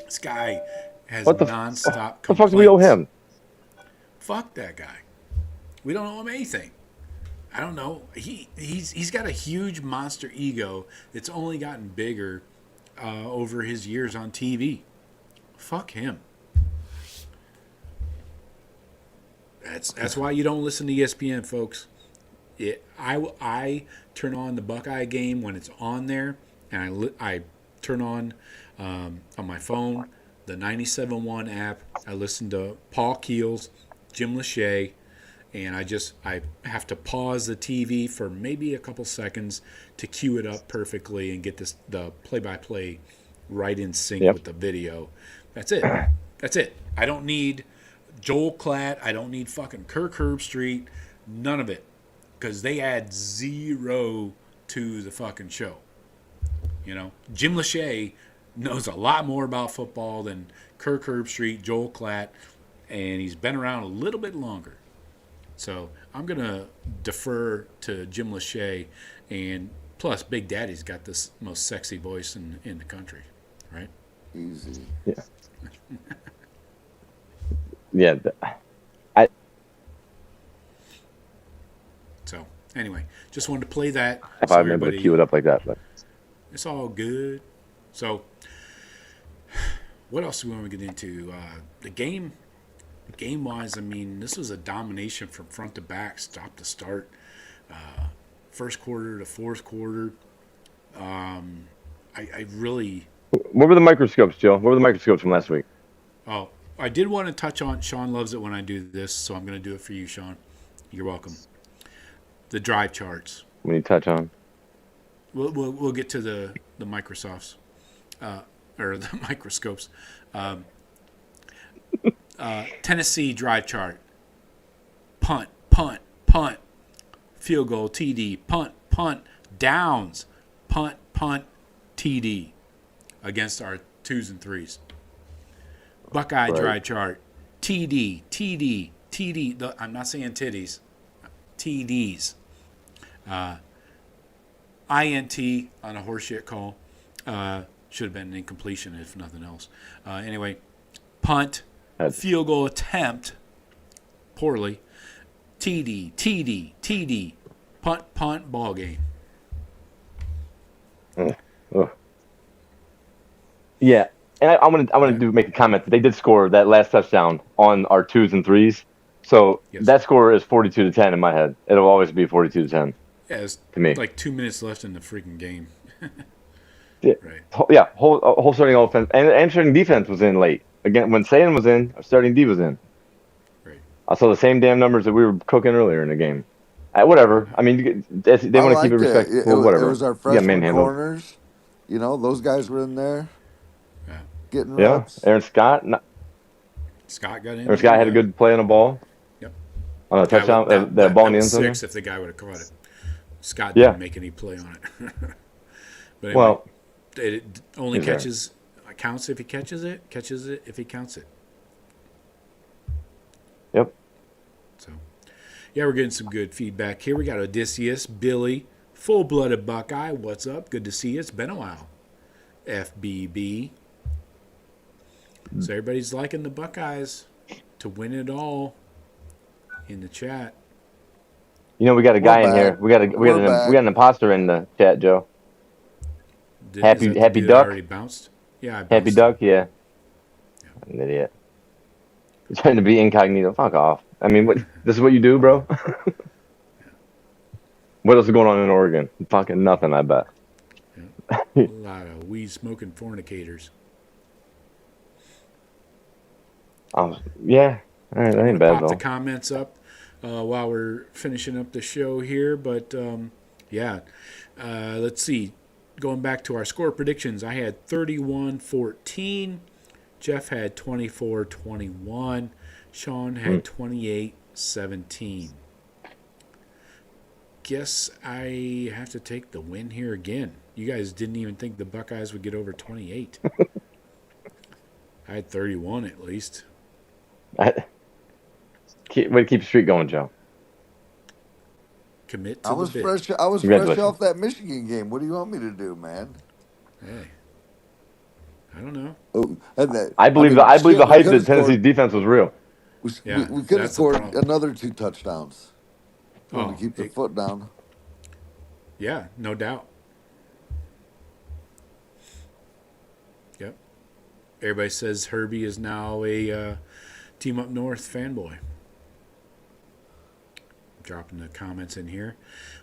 This guy has What the nonstop complaints. the fuck do we owe him? Fuck that guy. We don't owe him anything. I don't know. He's got a huge monster ego that's only gotten bigger over his years on TV. Fuck him. That's why you don't listen to ESPN, folks. I turn on the Buckeye game when it's on there, and I turn on my phone the 97.1 app. I listen to Paul Keels, Jim Lachey, and I have to pause the TV for maybe a couple seconds to cue it up perfectly and get the play-by-play right in sync with the video. That's it. That's it. I don't need Joel Klatt. I don't need fucking Kirk Herbstreit. None of it. Because they add zero to the fucking show. You know, Jim Lachey knows a lot more about football than Kirk Herbstreit, Joel Klatt, and he's been around a little bit longer. So I'm going to defer to Jim Lachey, and plus Big Daddy's got this most sexy voice in the country, right? Easy. Yeah. Yeah. So anyway, just wanted to play that. If so I remember to cue it up like that, but it's all good. So what else do we want to get into? The game-wise, I mean, this was a domination from front to back, stop to start, first quarter to fourth quarter. I really. What were the microscopes, Joe? What were the microscopes from last week? Oh, I did want to touch on. Shawn loves it when I do this, so I'm going to do it for you, Shawn. You're welcome. The drive charts. When you touch on. We'll get to the Microsofts, or the microscopes. Tennessee drive chart. Punt, punt, punt. Field goal, TD. Punt, punt. Downs. Punt, punt, TD. Against our 2s and 3s. Buckeye drive chart. TD, TD, TD. I'm not saying titties. TDs. INT on a horseshit call. Should have been an incompletion if nothing else. Anyway, punt, field goal attempt, poorly. TD, TD, TD, punt, punt, ball game. Yeah, and I want to make a comment that they did score that last touchdown on our 2s and 3s. So that score is 42-10 in my head. It'll always be 42-10. Yeah, it's to me. Like 2 minutes left in the freaking game. Yeah, right. Yeah, whole starting offense and starting defense was in late. Again, when Sand was in, our starting D was in. Right. I saw the same damn numbers that we were cooking earlier in the game. Whatever. I mean, they want to keep it respectful. Whatever. It was our freshman corners. You know, those guys were in there. Yeah. Getting reps. Aaron Scott. Scott got in. Aaron Scott had a good play on the ball. Yep. On a touchdown. The ball in the end zone. 6 if the guy would have caught it. Scott didn't make any play on it. But anyway, it only counts if he catches it if he counts it. Yep. So, yeah, we're getting some good feedback here. We got Odysseus, Billy, full-blooded Buckeye. What's up? Good to see you. It's been a while. FBB. So everybody's liking the Buckeyes to win it all in the chat. You know, we got a guy in back. here. We got an imposter in the chat, Joe. Is that the Happy dude that Duck. already bounced? Yeah, I Happy bounced. Duck, yeah. An idiot. He's trying to be incognito. Fuck off. I mean, what? This is what you do, bro? What else is going on in Oregon? Fucking nothing, I bet. A lot of weed smoking fornicators. Yeah. All right, that I'm ain't gonna bad, pop the though. comments up while we're finishing up the show here, but yeah. Let's see. Going back to our score predictions, I had 31-14. Jeff had 24-21. Shawn had 28-17. Guess I have to take the win here again. You guys didn't even think the Buckeyes would get over 28. I had 31 at least. Way to keep the streak going, Joe. Commit to I was the bit. fresh. I was fresh off that Michigan game. What do you want me to do, man? Hey, I don't know. Oh, I believe the hype that Tennessee's defense was real. We could have scored another 2 touchdowns. To keep the foot down. Yeah, no doubt. Yep. Everybody says Herbie is now a Team Up North fanboy. Dropping the comments in here.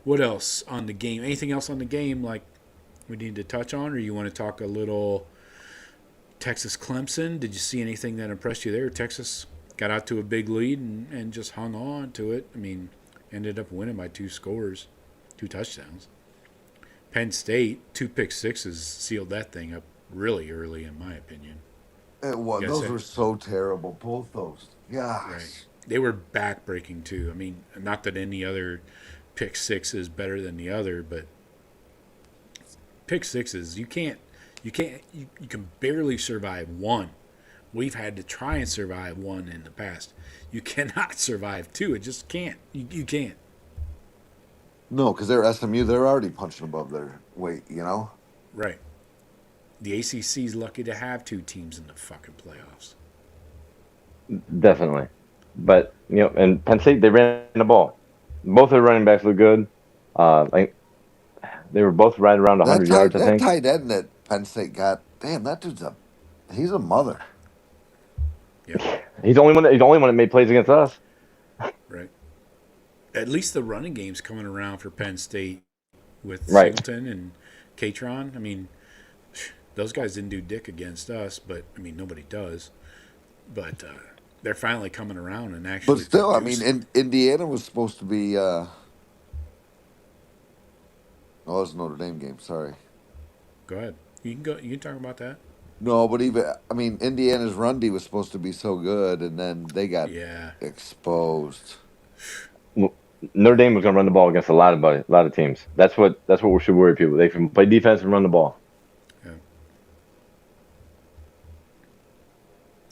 What else on the game? Anything else on the game like we need to touch on, or you want to talk a little Texas Clemson? Did you see anything that impressed you there? Texas got out to a big lead and just hung on to it. I mean, ended up winning by 2 scores, 2 touchdowns. Penn State, 2 pick sixes sealed that thing up really early, in my opinion. It was. Those were so terrible. Both those. Gosh. Right. They were back-breaking, too. I mean, not that any other pick six is better than the other, but pick sixes, you can barely survive one. We've had to try and survive one in the past. You cannot survive 2. It just can't. You can't. No, because they're SMU. They're already punching above their weight, you know? Right. The ACC's lucky to have 2 teams in the fucking playoffs. Definitely. But, you know, and Penn State, they ran the ball. Both their running backs look good. They were both right around 100 yards, I think. That tight end that Penn State got, damn, that dude's he's a mother. Yeah. He's the only one that made plays against us. Right. At least the running game's coming around for Penn State with Right. Singleton and Catron. I mean, those guys didn't do dick against us, but, I mean, nobody does. But they're finally coming around and actually. But still, I mean, Indiana was supposed to be. Oh, it was a Notre Dame game. Sorry. Go ahead. You can talk about that. No, but Indiana's run D was supposed to be so good, and then they got exposed. Well, Notre Dame was going to run the ball against a lot of teams. That's what we should worry people. They can play defense and run the ball. Yeah.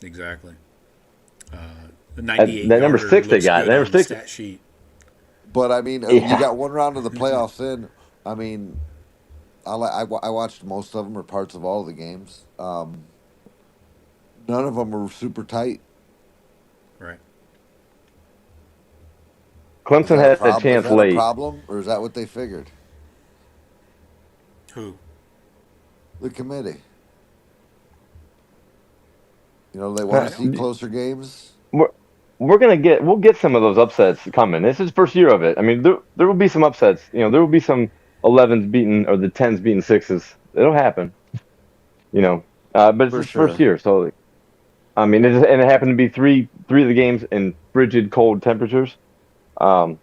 Exactly. The 98 that number 6 they got. Number 6 stat sheet. But I mean, you got one round of the playoffs in. I mean, I watched most of them or parts of all of the games. None of them were super tight. Right. Clemson had a chance late. Is that a problem, or is that what they figured? Who? The committee. You know, they want to see closer games. We'll get some of those upsets coming. This is the first year of it. I mean, there will be some upsets. You know, there will be some 11s beating or the 10s beating 6s. It'll happen. You know, but it's the first year, so I mean, it happened to be three of the games in frigid, cold temperatures. But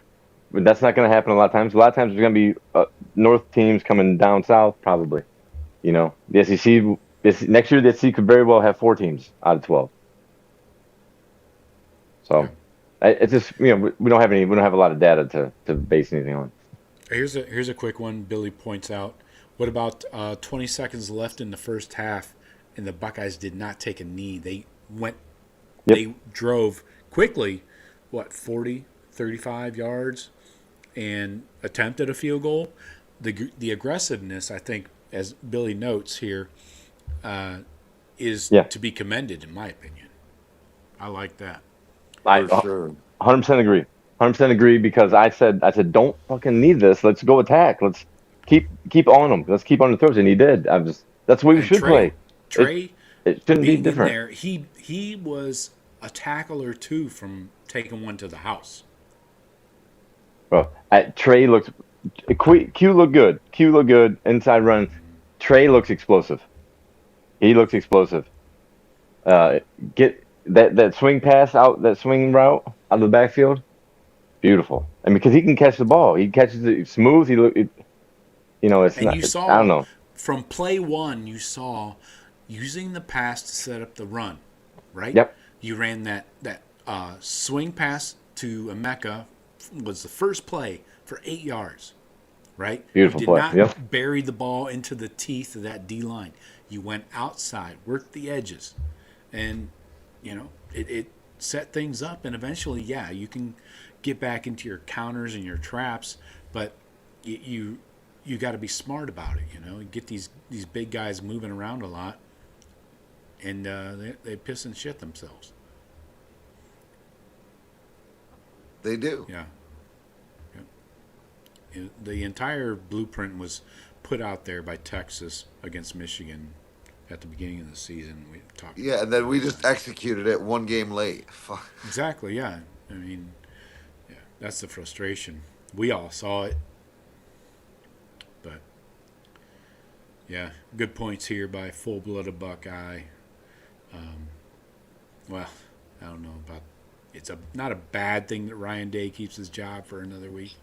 that's not going to happen a lot of times. A lot of times there's going to be north teams coming down south, probably. You know, the SEC next year the SEC could very well have 4 teams out of 12. So, it's just, you know, we don't have a lot of data to base anything on. Here's a quick one. Billy points out. What about 20 seconds left in the first half, and the Buckeyes did not take a knee. They went. Yep. They drove quickly. 40, 35 yards, and attempted a field goal. The aggressiveness, I think, as Billy notes here, is to be commended, in my opinion. I like that. I 100% agree. 100% agree because I said don't fucking need this. Let's go attack. Let's keep on them. Let's keep on the throws, and he did. That's the way we And should play. Trey, It shouldn't be being in different. there, he was a tackle or two from taking one to the house. Bro, Trey looks. Q looked good. Q looked good. Inside run. Trey looks explosive. He looks explosive. Get that swing pass out, that swing route out of the backfield. Beautiful. I mean, because he can catch the ball. He catches it smooth. It's And not. you saw I don't know. from play one, you saw using the pass to set up the run, right? Yep. You ran that swing pass to Emeka was the first play for 8 yards, right? Beautiful you did play. not Yep. bury the ball into the teeth of that D line. You went outside, worked the edges, and it set things up. And eventually, yeah, you can get back into your counters and your traps, but you got to be smart about it. You get these big guys moving around a lot, and they piss and shit themselves. They do. Yeah. The entire blueprint was put out there by Texas against Michigan at the beginning of the season. We talked. Yeah, and then we just executed it one game late. Fuck. Exactly. Yeah. I mean, yeah, that's the frustration. We all saw it, but yeah, good points here by full-blooded Buckeye. Well, I don't know about. It's not a bad thing that Ryan Day keeps his job for another week.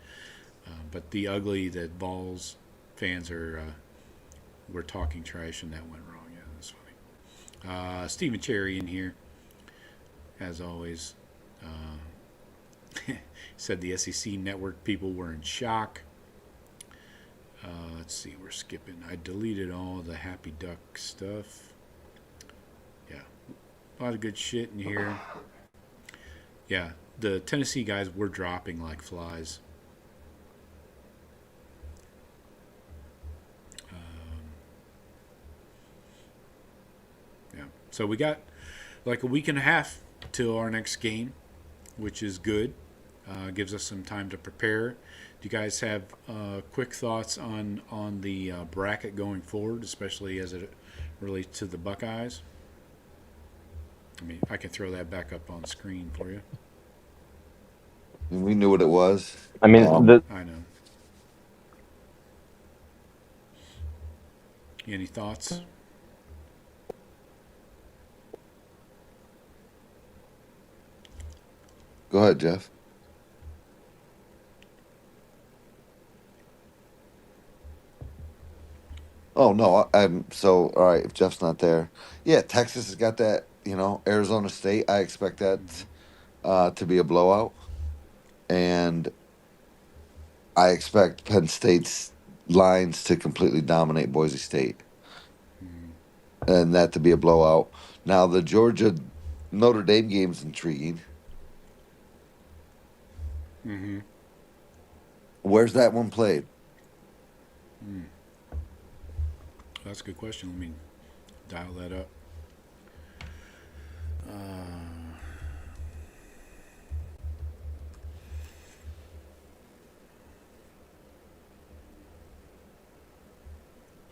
But the ugly that Vols fans were talking trash and that went wrong. Yeah, that's funny. Stephen Cherry in here, as always. Said the SEC network people were in shock. Let's see, we're skipping. I deleted all the Happy Duck stuff. Yeah, a lot of good shit in here. Yeah, the Tennessee guys were dropping like flies. So we got like a week and a half till our next game, which is good. Gives us some time to prepare. Do you guys have quick thoughts on the bracket going forward, especially as it relates to the Buckeyes? I mean, I can throw that back up on the screen for you. We knew what it was. I mean, I know. Any thoughts? Go ahead, Jeff. Oh no, I'm so all right. If Jeff's not there, yeah, Texas has got that. Arizona State. I expect that to be a blowout, and I expect Penn State's lines to completely dominate Boise State, and that to be a blowout. Now the Georgia Notre Dame game's intriguing. Mm-hmm. Where's that one played? That's a good question. Let me dial that up.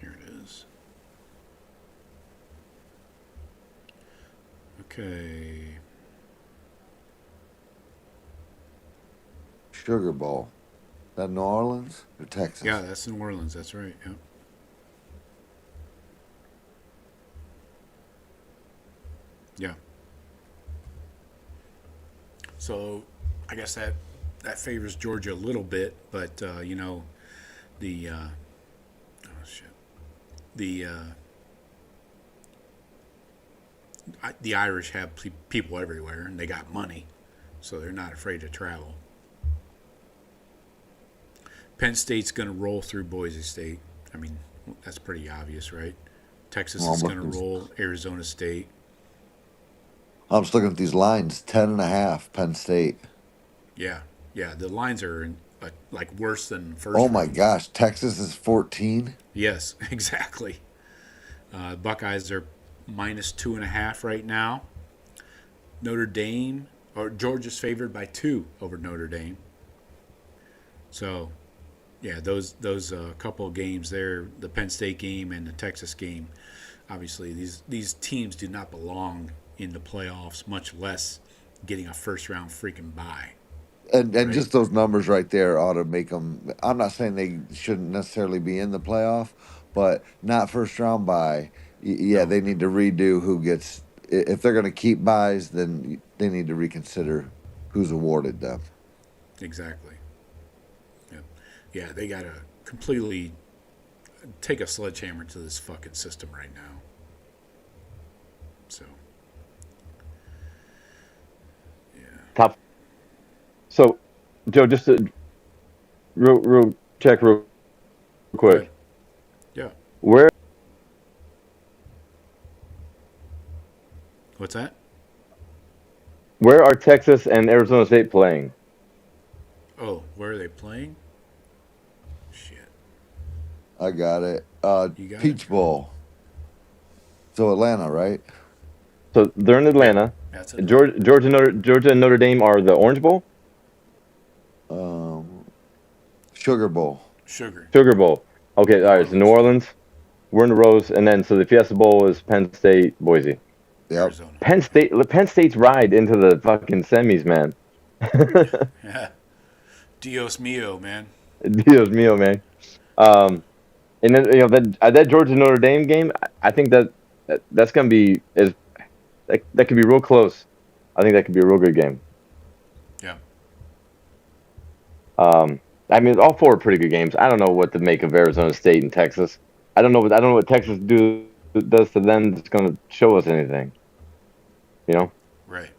Here it is. Okay. Sugar Bowl. That New Orleans or Texas? Yeah, that's New Orleans. That's right. Yep. Yeah. So, I guess that favors Georgia a little bit, but the the Irish have people everywhere, and they got money, so they're not afraid to travel. Penn State's going to roll through Boise State. I mean, that's pretty obvious, right? Texas is going to roll Arizona State. I'm just looking at these lines. 10.5 Penn State. Yeah. The lines are like worse than first. Oh my gosh, Texas is 14. Yes, exactly. Buckeyes are -2.5 right now. Notre Dame or Georgia's favored by 2 over Notre Dame. So, yeah, those couple of games there, the Penn State game and the Texas game, obviously these teams do not belong in the playoffs, much less getting a first-round freaking bye. And Right. just those numbers right there ought to make them. I'm not saying they shouldn't necessarily be in the playoff, but not first round bye. Yeah, No. they need to redo who gets. If they're going to keep buys, then they need to reconsider who's awarded them. Exactly. Yeah, they got to completely take a sledgehammer to this fucking system right now. So, yeah. Top. So, Joe, just to real check real quick. Yeah. Where What's that? are Texas and Arizona State playing? Oh, where are they playing? Shit. I got it. You got Peach it? Bowl. So Atlanta, right? So they're in Atlanta. That's it. Georgia and Notre Dame are the Orange Bowl? Sugar Bowl. Sugar Bowl. Okay, all right. So New Orleans, we're in the Rose, and then so the Fiesta Bowl is Penn State, Boise. Yep. Arizona. Penn State's ride into the fucking semis, man. Yeah. Dios mio, man. Dios mio, man. And then that Georgia Notre Dame game, I think that's gonna be that could be real close. I think that could be a real good game. Yeah. I mean, all 4 are pretty good games. I don't know what to make of Arizona State and Texas. I don't know what Texas does to them that's going to show us anything. You know? Right.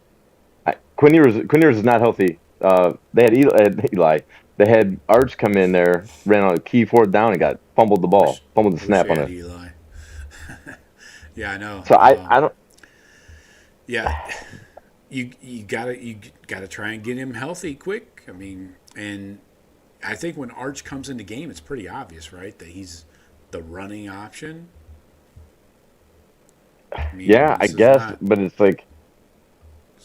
Quinn Ewers is not healthy. They had Eli. They had Arch come in there, ran on a key 4th down, and fumbled the snap on it. Eli. Yeah, I know. So I don't. Yeah, you gotta try and get him healthy quick. I mean, and I think when Arch comes in the game, it's pretty obvious, right, that he's the running option. I mean, Yeah, I guess, but it's like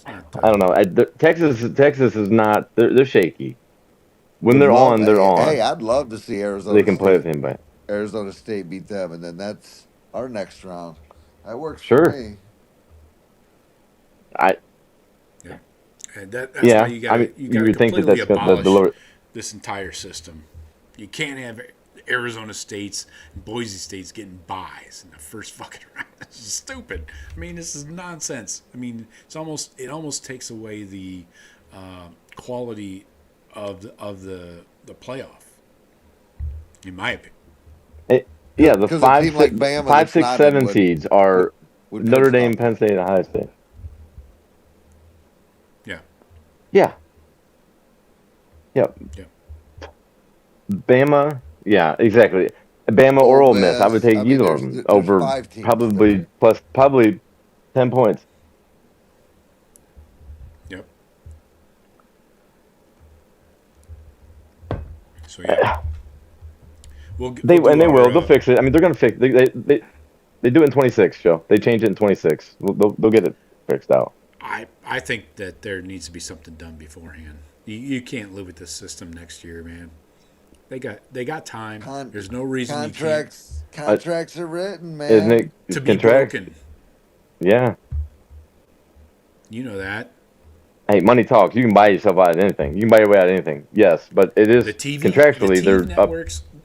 I don't know. Texas is not. They're shaky. When they're on, they're on. Hey, I'd love to see Arizona. They can play with anybody. Arizona State beat them, and then that's our next round. That works Sure. for me. Yeah, and that's yeah, why you got to would think completely that that's abolish this entire system. You can't have Arizona State's and Boise State's getting buys in the first fucking round. This is stupid. I mean, this is nonsense. I mean, it almost takes away the quality of the playoff, in my opinion. Yeah, the 5, 6, 7 seeds are Notre Dame, Penn State, and Ohio State. Yeah. Yeah. Yep. Yeah. Bama. Yeah, exactly. Bama or Ole Miss. I would take either of them over probably 10 points. Yep. So yeah. They will. They'll fix it. I mean, they're going to fix it. They do it in 26, Joe. They change it in 26. They'll get it fixed out. I think that there needs to be something done beforehand. You can't live with this system next year, man. They got time. There's no reason Contracts are written, man. Isn't it? To be broken. Yeah. You know that. Hey, money talks. You can buy yourself out of anything. You can buy your way out of anything. Yes, but it is contractually they're up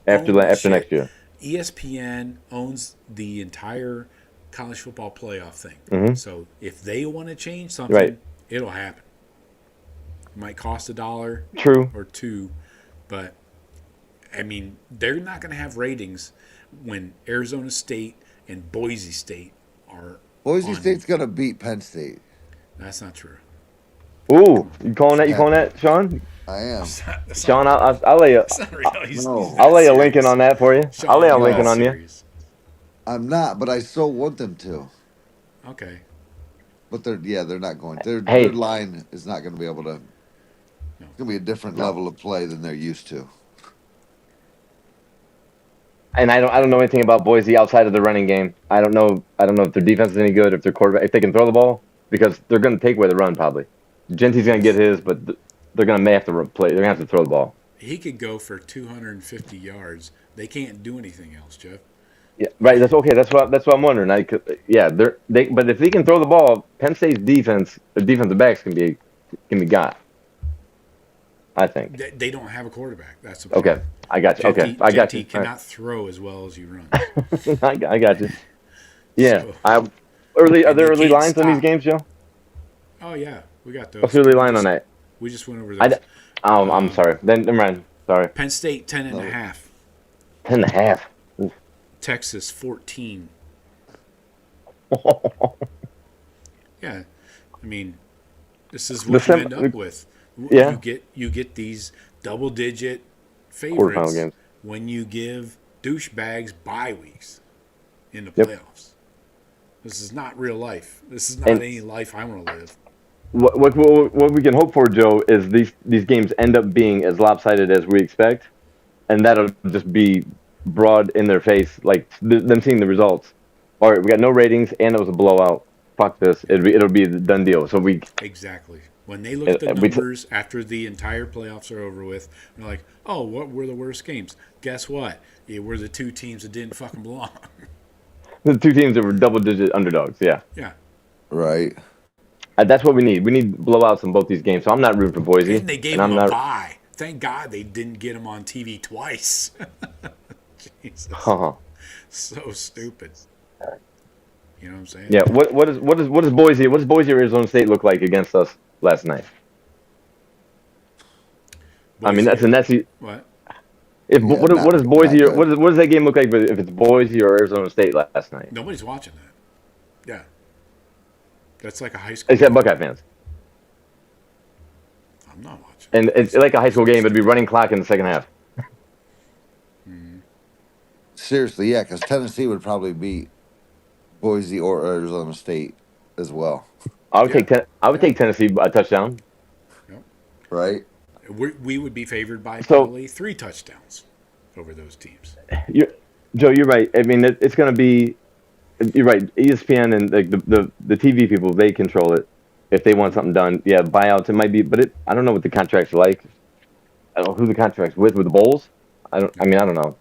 after next year. ESPN owns the entire college football playoff thing. Mm-hmm. So if they want to change something, it'll happen. It might cost $1 or $2, but I mean, they're not going to have ratings when Arizona State and Boise State are. Boise State's going to beat Penn State. That's not true. Ooh, you calling that, Shawn? I am. Shawn, I'll lay I'll lay a Lincoln on that for you. Shawn, I'll lay a Lincoln on you. I'm not, but I so want them to. Okay. But they're not going. Their line is not going to be able to. It's going to be a different level of play than they're used to. And I don't know anything about Boise outside of the running game. I don't know if their defense is any good, if their quarterback, if they can throw the ball, because they're going to take away the run probably. Genty's gonna get his, but they're may have to play. They're gonna have to throw the ball. He could go for 250 yards. They can't do anything else, Jeff. Yeah, right. That's okay. That's what I'm wondering. But if he can throw the ball, Penn State's defense, the defensive backs can be got. I think. They don't have a quarterback. That's the problem. Okay. I got you. I got you. Genty cannot throw as well as he runs. I got you. Yeah. So, are there early lines on these games, Joe? Oh yeah, we got those. What's the early line on that? We just went over those. I'm sorry. Then never mind. Sorry. Penn State 10.5. 10.5. Texas 14. Yeah, I mean, this is what you end up with. Yeah. You get these double-digit favorites games when you give douchebags bye weeks in the playoffs. This is not real life. This is not any life I want to live. What we can hope for, Joe, is these games end up being as lopsided as we expect, and that'll just be broad in their face, like them seeing the results. All right, we got no ratings, and it was a blowout. Fuck this. It'll be a done deal. So exactly. When they look at the numbers after the entire playoffs are over with, they're like, "Oh, what were the worst games?" Guess what? It were the two teams that didn't fucking belong. The two teams that were double-digit underdogs. Yeah. Yeah. Right. That's what we need. We need blowouts in both these games. So I'm not rooting for Boise. And they gave them a bye. Thank God they didn't get them on TV twice. Jesus. So stupid. You know what I'm saying? Yeah. What does Boise? What does Boise or Arizona State look like against us last night? I mean, that's what? What does Boise or what does that game look like if it's Boise or Arizona State last night? Nobody's watching that. Yeah. That's like a high school. Except Buckeye fans. I'm not watching. And it's like a high school game. It'd be running clock in the second half. Seriously, yeah, because Tennessee would probably beat Boise or Arizona State as well. I would take Tennessee a touchdown. Yep. Right. We would be favored by probably 3 touchdowns over those teams. Joe, you're right. I mean, it's going to be. You're right. ESPN and like the TV people, they control it. If they want something done, yeah, buyouts it might be, but I don't know what the contracts are like. I don't know who the contract's with the Bulls. I don't know.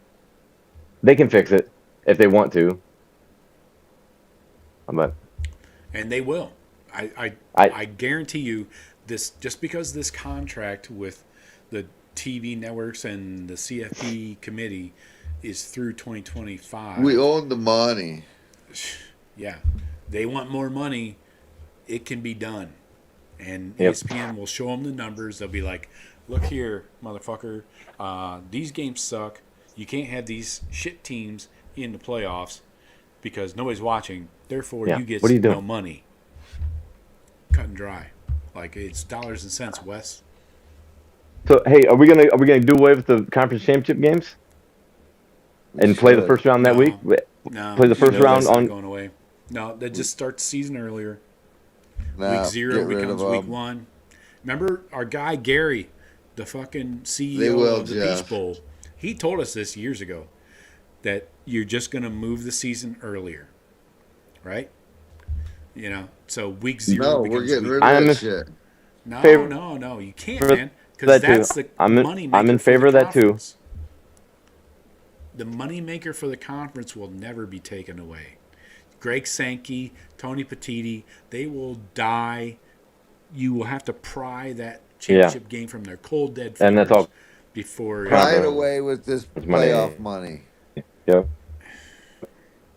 They can fix it if they want to. And they will. I guarantee you this, just because this contract with the TV networks and the CFP committee is through 2025. We own the money. Yeah. They want more money. It can be done. And ESPN will show them the numbers. They'll be like, look here, motherfucker. These games suck. You can't have these shit teams in the playoffs because nobody's watching. Therefore, you get no money. Cut and dry. Like, it's dollars and cents, Wes. So, hey, are we gonna do away with the conference championship games and play the first round that week? No. Play the first round on. Not going away. No, they just start the season earlier. No, week 0 becomes week 1. Remember our guy Gary, the fucking CEO of the Peach Bowl. He told us this years ago that you're just going to move the season earlier, right? You know, so week 0 becomes we're getting week rid of that shit. No, you can't, man, because that's the money maker. I'm in favor of that too. The money maker for the conference will never be taken away. Greg Sankey, Tony Petitti, they will die. You will have to pry that championship game from their cold dead fingers. And that's all. Before pry it away with this playoff money. Yep.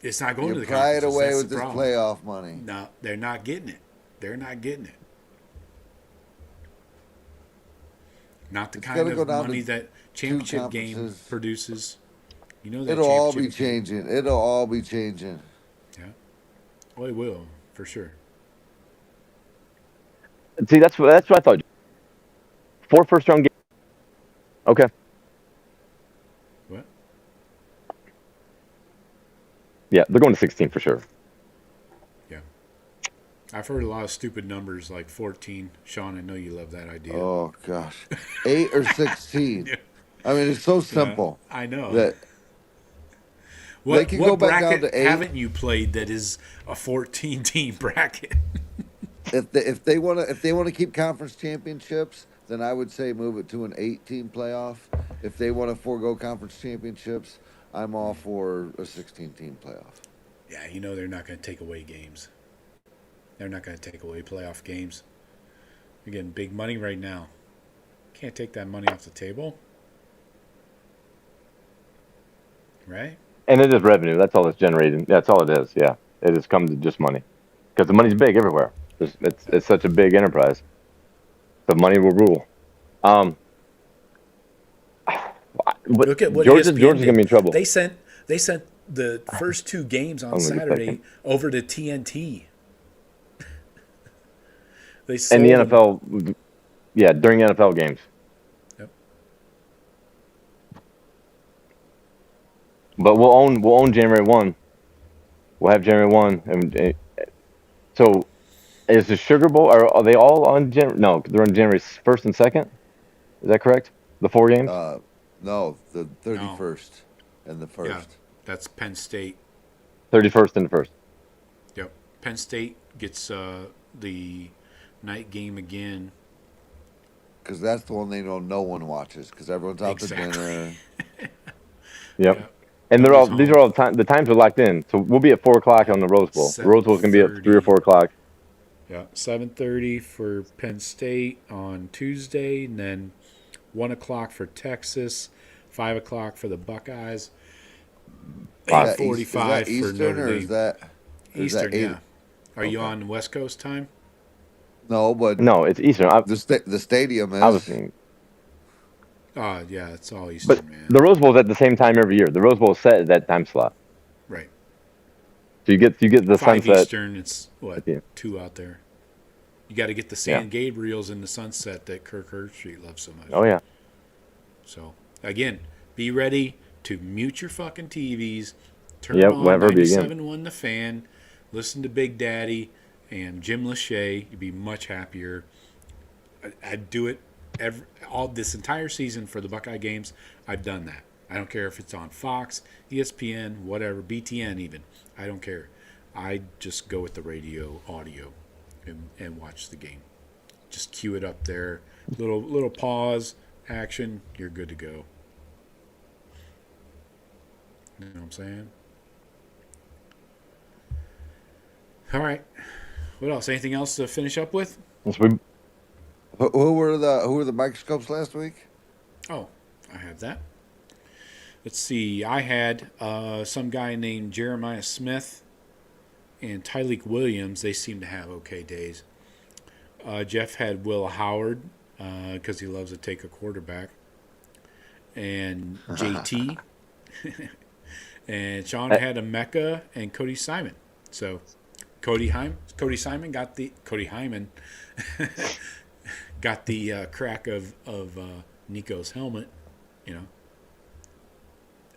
It's not going to the pry conference. it away with this playoff money. No, they're not getting it. They're not getting it. Not the kind of money that championship game produces. You know that it'll all be changing. It'll all be changing. Yeah. Well, it will, for sure. See, that's what I thought. 4 first-round games. Okay. What? Yeah, they're going to 16 for sure. Yeah. I've heard a lot of stupid numbers like 14. Shawn, I know you love that idea. Oh, gosh. 8 or 16. Yeah. I mean, it's so simple. I know. That What bracket haven't you played that is a 14-team bracket? if they want to keep conference championships, then I would say move it to an 8-team playoff. If they want to forego conference championships, I'm all for a 16-team playoff. Yeah, they're not going to take away games. They're not going to take away playoff games. You're getting big money right now. Can't take that money off the table. Right? And it is revenue. That's all it's generating. That's all it is. Yeah, it just comes to just money, because the money's big everywhere. It's such a big enterprise. The money will rule. Look at what Georgia's ESPN gonna be in trouble. They sent the first 2 games on Saturday over to TNT. They sold and the NFL, yeah, during NFL games. Yep. But we'll own January 1. We'll have January 1, and so is the Sugar Bowl? Are they all on No, they're on January 1st and 2nd. Is that correct? The 4 games. No, the 31st and the 1st. Yeah, that's Penn State. 31st and the 1st. Yep. Penn State gets the night game again. Because that's the one they know no one watches because everyone's out to dinner. Yep. And these are all the times are locked in. So we'll be at 4 o'clock on the Rose Bowl. The Rose Bowl is going to be at 3 or 4 o'clock. Yeah, 7:30 for Penn State on Tuesday, and then 1 o'clock for Texas, 5 o'clock for the Buckeyes, 8:45 for Notre Dame. Is that Eastern? that Yeah. Are you on West Coast time? No, but no, it's Eastern. The stadium is. I was thinking. Yeah, it's all Eastern, But man. the Rose Bowl is at the same time every year. The Rose Bowl is set at that time slot. Right. So you get the 5 sunset. Eastern. It's what 2 out there. You got to get the San Gabriels in the sunset that Kirk Herbstreit loves so much. Oh yeah. So again, be ready to mute your fucking TVs. Turn Yep, on whenever it be again. 97.1 The Fan. Listen to Big Daddy and Jim Lachey. You'd be much happier. I'd do it all this entire season for the Buckeye games. I've done that. I don't care if it's on Fox, ESPN, whatever, BTN even. I don't care. I just go with the radio audio and watch the game. Just cue it up there. Little pause, action, you're good to go. You know what I'm saying? All right. What else? Anything else to finish up with? Who were the microscopes last week? Oh, I have that. Let's see. I had some guy named Jeremiah Smith and Tyleek Williams. They seem to have okay days. Jeff had Will Howard because he loves to take a quarterback. And JT. And Shawn had Emeka and Cody Simon. So Cody Simon got the crack of Nico's helmet,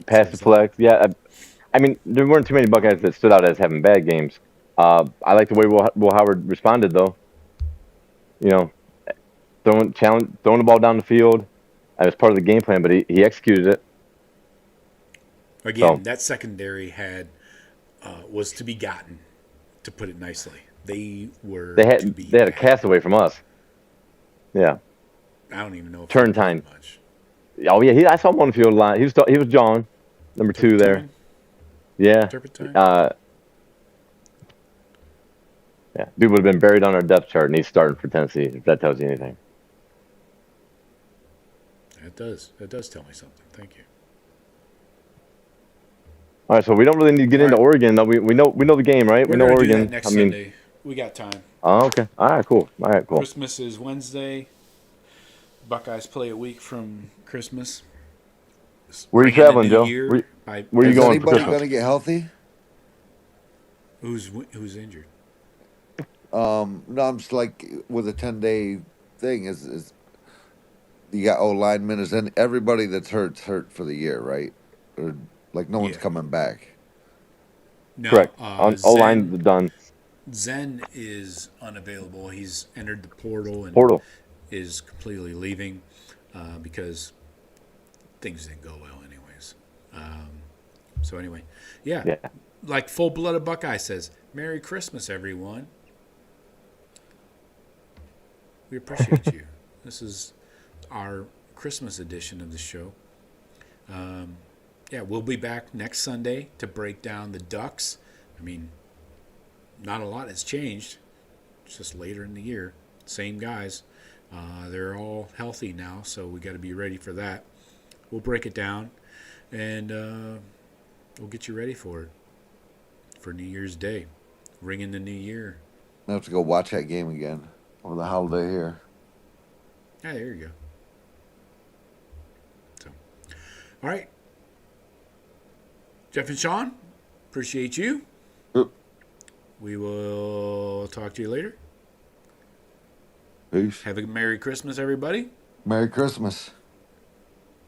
Pass deflect. Yeah, I mean, there weren't too many Buckeyes that stood out as having bad games. I like the way Will Howard responded, though. Throwing the ball down the field. That was part of the game plan, but he executed it. Again, that secondary was to be gotten, to put it nicely. They had a castaway from us. Yeah. I don't even know if turn time. Much. Oh yeah, I saw him on the field line. He was John, number 2 there. Yeah. Yeah, dude would have been buried on our depth chart, and he's starting for Tennessee. If that tells you anything. It does. It does tell me something. Thank you. All right, so we don't really need to get into Oregon. Though. We know the game, right? We know Oregon. Do that next Sunday. We got time. Oh, okay. All right, cool. Christmas is Wednesday. Buckeyes play a week from Christmas. Where are you traveling, Joe? Where are you going? Is anybody going to get healthy? Who's injured? No, I'm just like with a 10-day thing. Is you got linemen? Is then everybody that's hurt for the year, right? Or like no one's coming back. No, correct. O-line done. Zen is unavailable. He's entered the portal and is completely leaving because things didn't go well anyways. So anyway, yeah. Like full-blooded Buckeye says, Merry Christmas, everyone. We appreciate you. This is our Christmas edition of the show. Yeah, we'll be back next Sunday to break down the Ducks. I mean, not a lot has changed. It's just later in the year. Same guys. They're all healthy now, so we got to be ready for that. We'll break it down, and we'll get you ready for it for New Year's Day. Ring in the new year. I have to go watch that game again over the holiday here. Yeah, there you go. So, all right. Jeff and Shawn, appreciate you. Yep. We will talk to you later. Peace. Have a Merry Christmas, everybody. Merry Christmas.